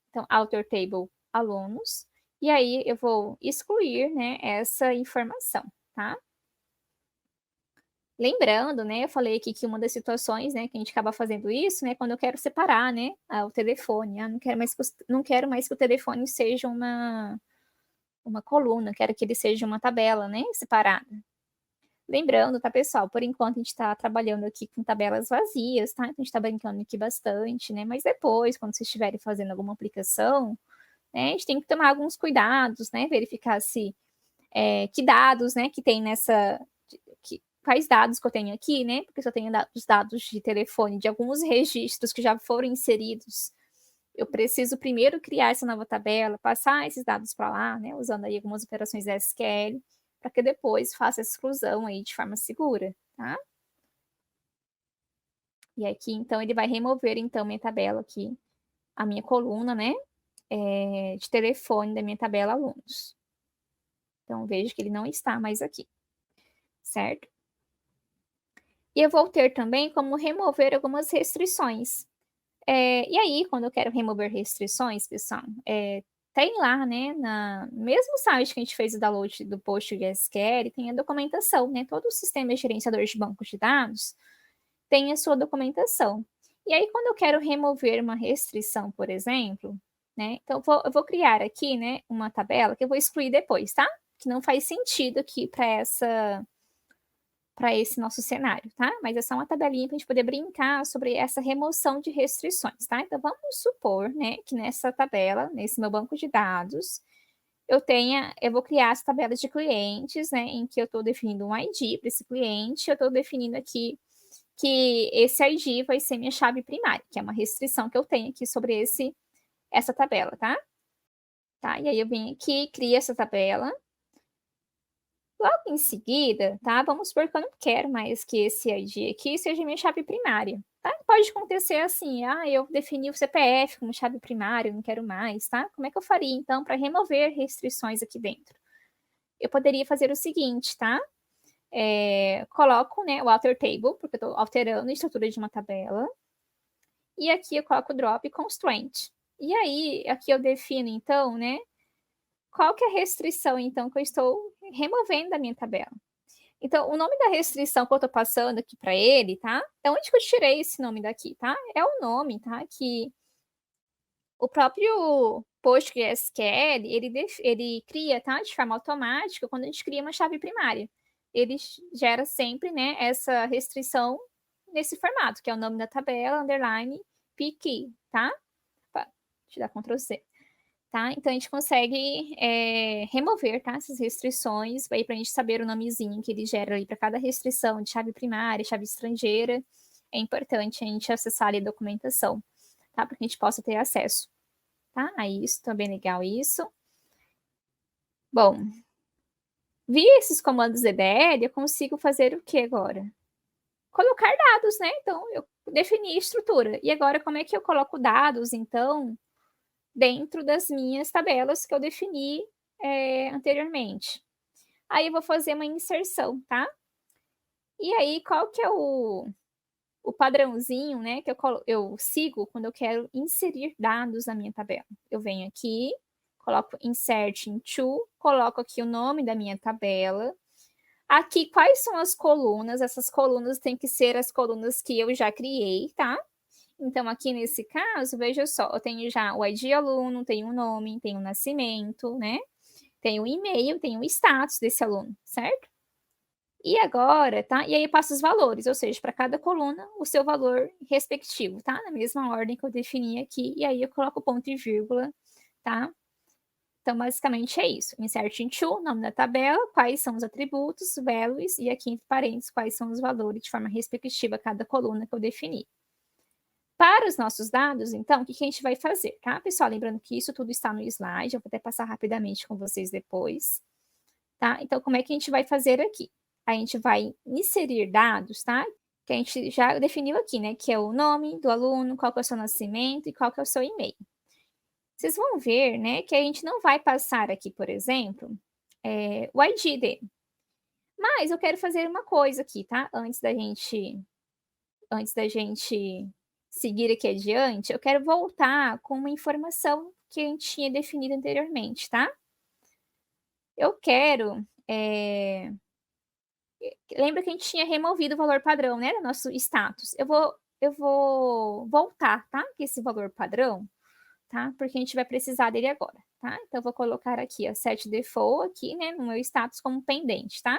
A: Então, alter table alunos, e aí eu vou excluir, né, essa informação, tá? Lembrando, né, eu falei aqui que uma das situações, né, que a gente acaba fazendo isso, né, quando eu quero separar, né, o telefone. Não quero mais que o telefone seja uma coluna, quero que ele seja uma tabela, né, separada. Lembrando, tá, pessoal, por enquanto a gente está trabalhando aqui com tabelas vazias, tá? Então, a gente está brincando aqui bastante, né? Mas depois, quando vocês estiverem fazendo alguma aplicação, né, a gente tem que tomar alguns cuidados, né? Verificar se que dados, né, que tem nessa quais dados que eu tenho aqui, né? Porque se eu tenho os dados de telefone de alguns registros que já foram inseridos, eu preciso primeiro criar essa nova tabela, passar esses dados para lá, né? Usando aí algumas operações SQL, para que depois faça essa exclusão aí de forma segura, tá? E aqui, então, ele vai remover, então, minha tabela aqui, a minha coluna, né? De telefone da minha tabela alunos. Então, vejo que ele não está mais aqui, certo? E eu vou ter também como remover algumas restrições. E aí, quando eu quero remover restrições, pessoal, tem lá, né, no mesmo site que a gente fez o download do PostgreSQL, tem a documentação, né? Todo o sistema gerenciador de bancos de dados tem a sua documentação. E aí, quando eu quero remover uma restrição, por exemplo, né? Então, eu vou criar aqui, né, uma tabela que eu vou excluir depois, tá? Que não faz sentido aqui para esse nosso cenário, tá? Mas é só uma tabelinha para a gente poder brincar sobre essa remoção de restrições, tá? Então, vamos supor, né, que nessa tabela, nesse meu banco de dados, eu vou criar as tabelas de clientes, né, em que eu estou definindo um ID para esse cliente, eu estou definindo aqui que esse ID vai ser minha chave primária, que é uma restrição que eu tenho aqui sobre essa tabela, tá? Tá? E aí eu venho aqui, crio essa tabela. Logo em seguida, tá? Vamos supor que eu não quero mais que esse ID aqui seja minha chave primária, tá? Pode acontecer assim, eu defini o CPF como chave primária, não quero mais, tá? Como é que eu faria, então, para remover restrições aqui dentro? Eu poderia fazer o seguinte, tá? Coloco, né, o alter table, porque eu estou alterando a estrutura de uma tabela. E aqui eu coloco drop constraint. E aí, aqui eu defino, então, né, qual que é a restrição, então, que eu estou removendo da minha tabela. Então, o nome da restrição que eu estou passando aqui para ele, tá? É onde que eu tirei esse nome daqui, tá? É o nome, tá? Que o próprio PostgreSQL, ele cria, tá? De forma automática, quando a gente cria uma chave primária. Ele gera sempre, né, essa restrição nesse formato, que é o nome da tabela, underline, pkey, tá? Deixa eu dar Ctrl C. Tá? Então, a gente consegue remover, tá? Essas restrições, aí para a gente saber o nomezinho que ele gera ali para cada restrição de chave primária, chave estrangeira. É importante a gente acessar ali a documentação, tá? Para que a gente possa ter acesso, tá? A isso, também legal isso. Bom, via esses comandos EDL, eu consigo fazer o que agora? Colocar dados, né? Então, eu defini a estrutura. E agora, como é que eu coloco dados, então, dentro das minhas tabelas que eu defini anteriormente? Aí eu vou fazer uma inserção, tá? E aí, qual que é o padrãozinho, né, que eu sigo quando eu quero inserir dados na minha tabela? Eu venho aqui, coloco insert into, coloco aqui o nome da minha tabela. Aqui, quais são as colunas? Essas colunas têm que ser as colunas que eu já criei, tá? Então, aqui nesse caso, veja só, eu tenho já o ID aluno, tenho o nome, tenho o nascimento, né? Tenho o e-mail, tenho o status desse aluno, certo? E agora, tá? E aí eu passo os valores, ou seja, para cada coluna, o seu valor respectivo, tá? Na mesma ordem que eu defini aqui, e aí eu coloco ponto e vírgula, tá? Então, basicamente é isso. Insert into, nome da tabela, quais são os atributos, values, e aqui entre parênteses, quais são os valores de forma respectiva a cada coluna que eu defini. Para os nossos dados, então, o que a gente vai fazer, tá? Pessoal, lembrando que isso tudo está no slide, eu vou até passar rapidamente com vocês depois, tá? Então, como é que a gente vai fazer aqui? A gente vai inserir dados, tá? Que a gente já definiu aqui, né? Que é o nome do aluno, qual que é o seu nascimento e qual que é o seu e-mail. Vocês vão ver, né, que a gente não vai passar aqui, por exemplo, o ID dele. Mas eu quero fazer uma coisa aqui, tá? Antes da gente seguir aqui adiante, eu quero voltar com uma informação que a gente tinha definido anteriormente, tá? Eu quero lembra que a gente tinha removido o valor padrão, né, do nosso status. Eu vou voltar, tá? Esse valor padrão, tá? Porque a gente vai precisar dele agora, tá? Então, eu vou colocar aqui, ó, set default aqui, né, no meu status como pendente, tá?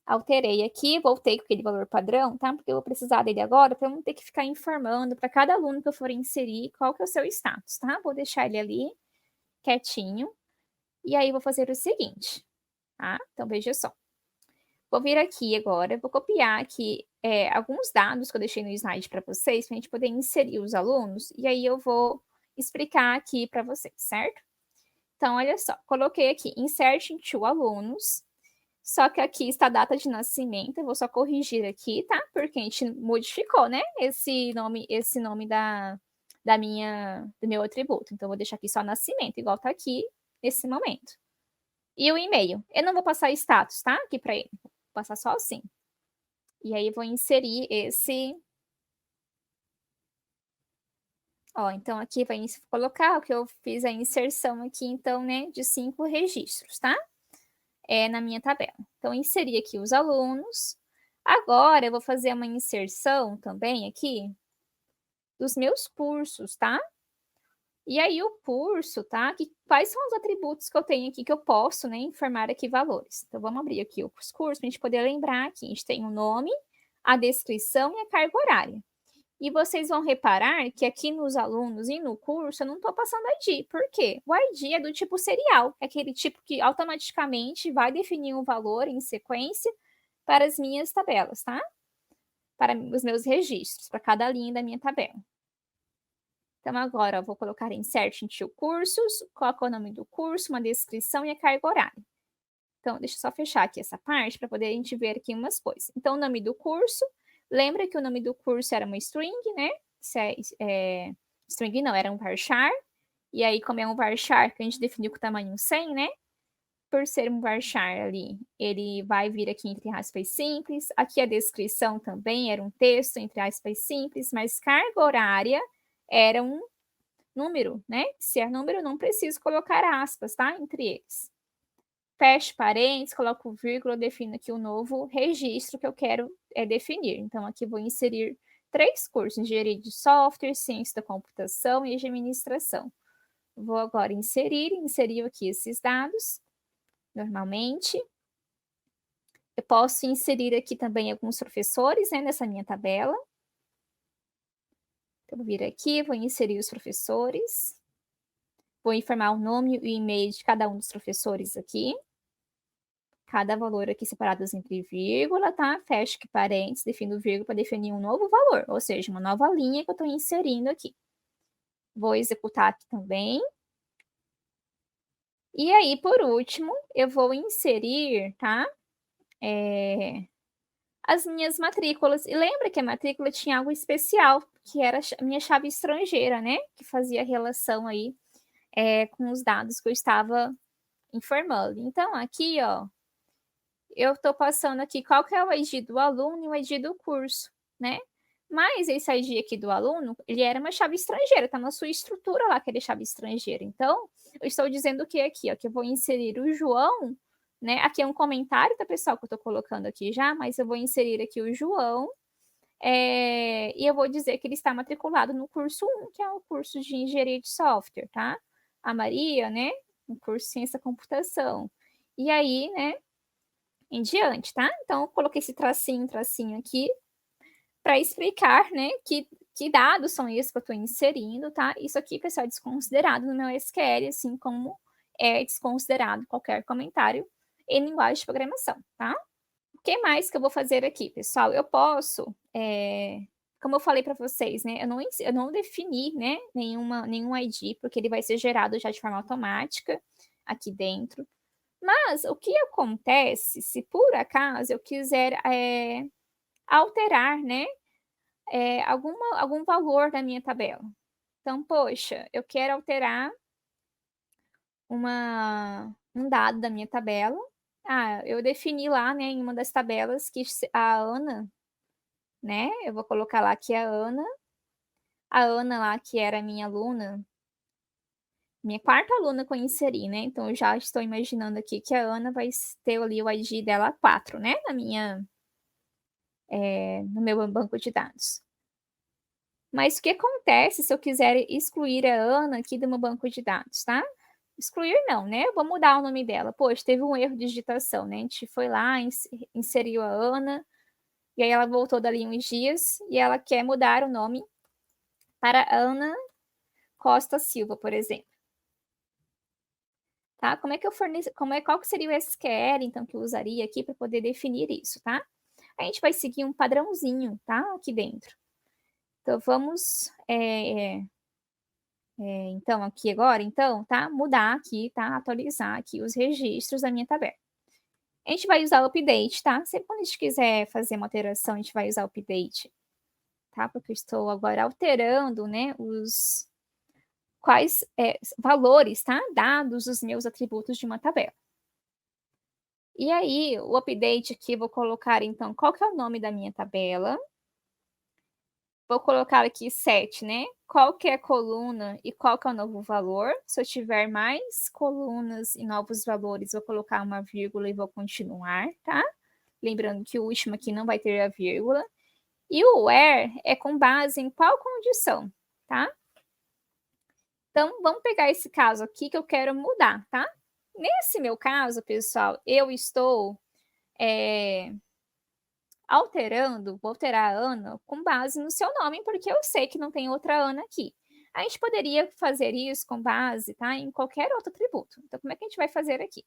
A: Alterei aqui, voltei com aquele valor padrão, tá? Porque eu vou precisar dele agora para eu não ter que ficar informando para cada aluno que eu for inserir qual que é o seu status, tá? Vou deixar ele ali quietinho. E aí, vou fazer o seguinte, tá? Então, veja só. Vou vir aqui agora, vou copiar aqui alguns dados que eu deixei no slide para vocês, para a gente poder inserir os alunos, e aí eu vou explicar aqui para vocês, certo? Então, olha só, coloquei aqui insert into alunos, só que aqui está a data de nascimento, eu vou só corrigir aqui, tá? Porque a gente modificou, né, esse nome do meu atributo. Então, eu vou deixar aqui só nascimento, igual tá aqui nesse momento. E o e-mail, eu não vou passar status, tá? Aqui para ele. Passar só assim. E aí, eu vou inserir esse... Ó, então, aqui vai colocar o que eu fiz a inserção aqui, então, né, de 5 registros, tá? Na minha tabela. Então, inseri aqui os alunos. Agora, eu vou fazer uma inserção também aqui dos meus cursos, tá? E aí o curso, tá? Quais são os atributos que eu tenho aqui que eu posso, né, informar aqui valores. Então vamos abrir aqui os cursos para a gente poder lembrar aqui. A gente tem o nome, a descrição e a carga horária. E vocês vão reparar que aqui nos alunos e no curso eu não estou passando ID. Por quê? O ID é do tipo serial, é aquele tipo que automaticamente vai definir um valor em sequência para as minhas tabelas, tá? Para os meus registros, para cada linha da minha tabela. Então, agora eu vou colocar insert into cursos, qual é o nome do curso, uma descrição e a carga horária. Então, deixa eu só fechar aqui essa parte para poder a gente ver aqui umas coisas. Então, o nome do curso, lembra que o nome do curso era uma string, né? String não, era um varchar. E aí, como é um varchar que a gente definiu com o tamanho 100, né? Por ser um varchar ali, ele vai vir aqui entre aspas simples. Aqui a descrição também era um texto entre aspas simples, mas carga horária era um número, né? Se é número, não preciso colocar aspas, tá? Entre eles. Fecho parênteses, coloco vírgula, defino aqui o novo registro que eu quero definir. Então, aqui vou inserir 3 cursos: engenharia de software, ciência da computação e administração. Vou agora inserir aqui esses dados, normalmente. Eu posso inserir aqui também alguns professores, né, nessa minha tabela. Então, vou vir aqui, vou inserir os professores. Vou informar o nome e o e-mail de cada um dos professores aqui. Cada valor aqui separados entre vírgula, tá? Fecho aqui parênteses, defino vírgula para definir um novo valor, ou seja, uma nova linha que eu estou inserindo aqui. Vou executar aqui também. E aí, por último, eu vou inserir, tá? As minhas matrículas. E lembra que a matrícula tinha algo especial, que era a minha chave estrangeira, né? Que fazia relação aí com os dados que eu estava informando. Então, aqui, ó, eu estou passando aqui qual que é o ID do aluno e o ID do curso, né? Mas esse ID aqui do aluno, ele era uma chave estrangeira, tá na sua estrutura lá, aquele chave estrangeira. Então, eu estou dizendo o que aqui, ó, que eu vou inserir o João, né? Aqui é um comentário, tá, pessoal, que eu estou colocando aqui já, mas eu vou inserir aqui o João, e eu vou dizer que ele está matriculado no curso 1, que é o curso de engenharia de software, tá? A Maria, né? No curso de ciência da computação. E aí, né? Em diante, tá? Então, eu coloquei esse tracinho aqui para explicar, né, que dados são esses que eu estou inserindo, tá? Isso aqui, pessoal, é desconsiderado no meu SQL, assim como é desconsiderado qualquer comentário em linguagem de programação, tá? O que mais que eu vou fazer aqui, pessoal? Eu posso, como eu falei para vocês, né, eu não defini, né, nenhum ID, porque ele vai ser gerado já de forma automática aqui dentro. Mas o que acontece se por acaso eu quiser alterar, né, algum valor da minha tabela? Então, poxa, eu quero alterar um dado da minha tabela. Ah, eu defini lá, né, em uma das tabelas que a Ana, né, eu vou colocar lá que a Ana lá, que era minha aluna, minha quarta aluna que eu inseri, né? Então, eu já estou imaginando aqui que a Ana vai ter ali o ID dela 4, né? No meu banco de dados. Mas o que acontece se eu quiser excluir a Ana aqui do meu banco de dados, tá? Excluir não, né? Eu vou mudar o nome dela. Poxa, teve um erro de digitação, né? A gente foi lá, inseriu a Ana, e aí ela voltou dali uns dias, e ela quer mudar o nome para Ana Costa Silva, por exemplo. Tá? Como é que eu forneço, qual que seria o SQL, então, que eu usaria aqui para poder definir isso, tá? A gente vai seguir um padrãozinho, tá? Aqui dentro. Então, vamos, então, aqui agora, então, tá? Mudar aqui, tá? Atualizar aqui os registros da minha tabela. A gente vai usar o update, tá? Sempre quando a gente quiser fazer uma alteração, a gente vai usar o update, tá? Porque eu estou agora alterando, né, quais valores, tá? Dados os meus atributos de uma tabela. E aí, o update aqui, vou colocar, então, qual que é o nome da minha tabela. Vou colocar aqui 7, né? Qual que é a coluna e qual que é o novo valor. Se eu tiver mais colunas e novos valores, vou colocar uma vírgula e vou continuar, tá? Lembrando que o último aqui não vai ter a vírgula. E o where é com base em qual condição, tá? Então, vamos pegar esse caso aqui que eu quero mudar, tá? Nesse meu caso, pessoal, eu estou alterando, vou alterar a Ana com base no seu nome, porque eu sei que não tem outra Ana aqui. A gente poderia fazer isso com base, tá, em qualquer outro atributo. Então, como é que a gente vai fazer aqui?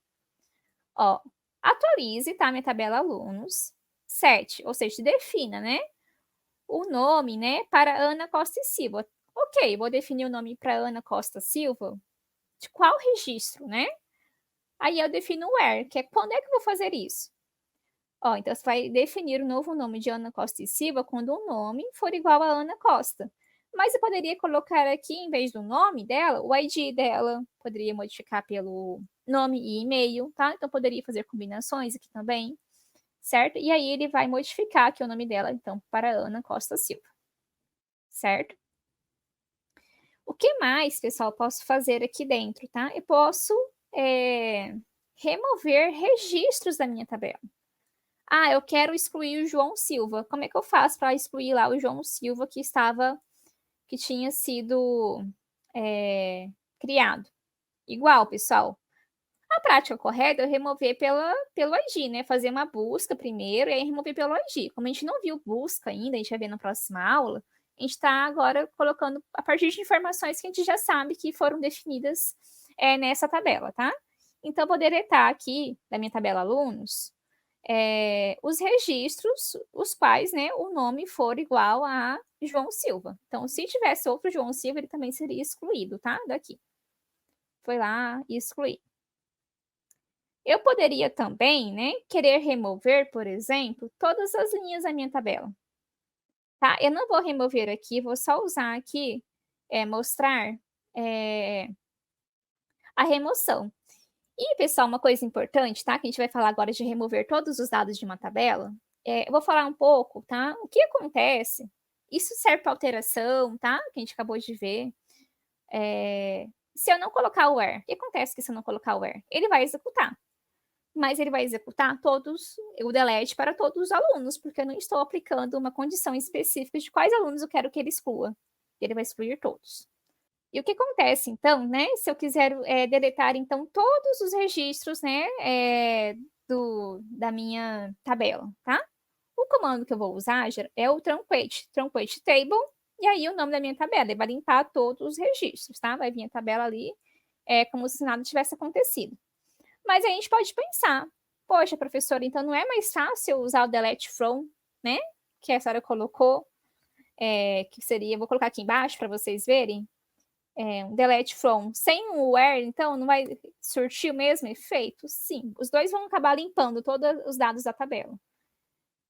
A: Ó, atualize, tá, minha tabela alunos, 7, ou seja, defina, né, o nome, né, para Ana Costa e Silva. Ok, vou definir o nome para Ana Costa Silva, de qual registro, né? Aí eu defino o where, que é quando é que eu vou fazer isso? Ó, então você vai definir o novo nome de Ana Costa e Silva quando o nome for igual a Ana Costa. Mas eu poderia colocar aqui, em vez do nome dela, o ID dela, poderia modificar pelo nome e e-mail, tá? Então poderia fazer combinações aqui também, certo? E aí ele vai modificar aqui o nome dela, então, para Ana Costa Silva, certo? O que mais, pessoal, posso fazer aqui dentro, tá? Eu posso remover registros da minha tabela. Ah, eu quero excluir o João Silva. Como é que eu faço para excluir lá o João Silva que tinha sido criado? Igual, pessoal. A prática correta é eu remover pelo ID, né? Fazer uma busca primeiro e aí remover pelo ID. Como a gente não viu busca ainda, a gente vai ver na próxima aula, a gente está agora colocando a partir de informações que a gente já sabe que foram definidas nessa tabela, tá? Então, eu vou deletar aqui da minha tabela alunos os registros, os quais, né, o nome for igual a João Silva. Então, se tivesse outro João Silva, ele também seria excluído, tá? Daqui. Foi lá e excluir. Eu poderia também, né, querer remover, por exemplo, todas as linhas da minha tabela. Tá? Eu não vou remover aqui, vou só usar aqui, mostrar a remoção. E, pessoal, uma coisa importante, tá? Que a gente vai falar agora de remover todos os dados de uma tabela. Eu vou falar um pouco, tá? O que acontece? Isso serve para alteração, tá? Que a gente acabou de ver. Se eu não colocar o where, o que acontece se eu não colocar o where? Ele vai executar. Mas ele vai executar o delete para todos os alunos, porque eu não estou aplicando uma condição específica de quais alunos eu quero que ele exclua. Ele vai excluir todos. E o que acontece, então, né? Se eu quiser deletar, então, todos os registros, né, da minha tabela, tá? O comando que eu vou usar é o truncate table, e aí o nome da minha tabela. Ele vai limpar todos os registros, tá? Vai vir a tabela ali, como se nada tivesse acontecido. Mas a gente pode pensar, poxa, professora, então não é mais fácil usar o delete from, né? Que a senhora colocou, que seria, vou colocar aqui embaixo para vocês verem, um delete from sem o where, então não vai surtir o mesmo efeito? Sim, os dois vão acabar limpando todos os dados da tabela.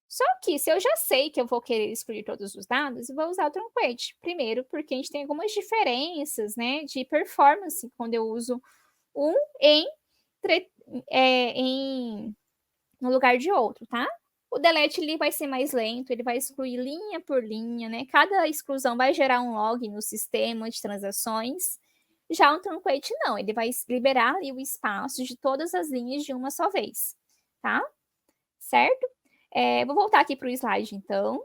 A: Só que se eu já sei que eu vou querer excluir todos os dados, eu vou usar o truncate. Primeiro, porque a gente tem algumas diferenças, né, de performance quando eu uso um no lugar de outro, tá? O delete ele vai ser mais lento, ele vai excluir linha por linha, né? Cada exclusão vai gerar um log no sistema de transações. Já o truncate não, ele vai liberar ali o espaço de todas as linhas de uma só vez, tá? Certo? Vou voltar aqui para o slide, então.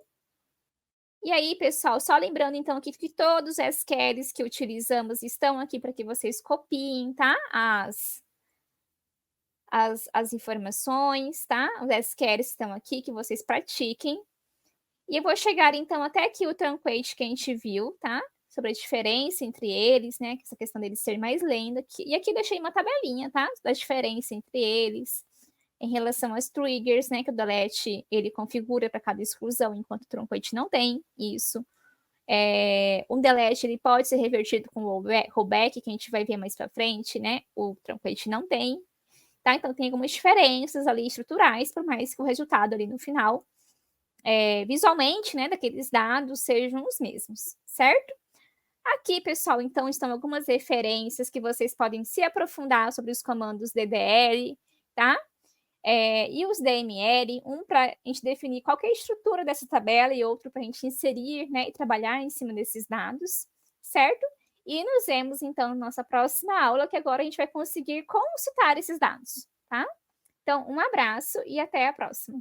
A: E aí, pessoal, só lembrando, então, aqui que todos os SQLs que utilizamos estão aqui para que vocês copiem, tá? As informações, tá? Os SQLs estão aqui, que vocês pratiquem. E eu vou chegar, então, até aqui o truncate que a gente viu, tá? Sobre a diferença entre eles, né? Essa questão deles ser mais lento. Aqui. E aqui eu deixei uma tabelinha, tá? Da diferença entre eles. Em relação às triggers, né? Que o delete, ele configura para cada exclusão, enquanto o truncate não tem isso. Um delete, ele pode ser revertido com o rollback, que a gente vai ver mais para frente, né? O truncate não tem. Tá? Então, tem algumas diferenças ali estruturais, por mais que o resultado ali no final, visualmente, né, daqueles dados sejam os mesmos, certo? Aqui, pessoal, então, estão algumas referências que vocês podem se aprofundar sobre os comandos DDL, tá? E os DML, um para a gente definir qual é a estrutura dessa tabela e outro para a gente inserir, né, e trabalhar em cima desses dados, certo? E nos vemos, então, na nossa próxima aula, que agora a gente vai conseguir consultar esses dados, tá? Então, um abraço e até a próxima.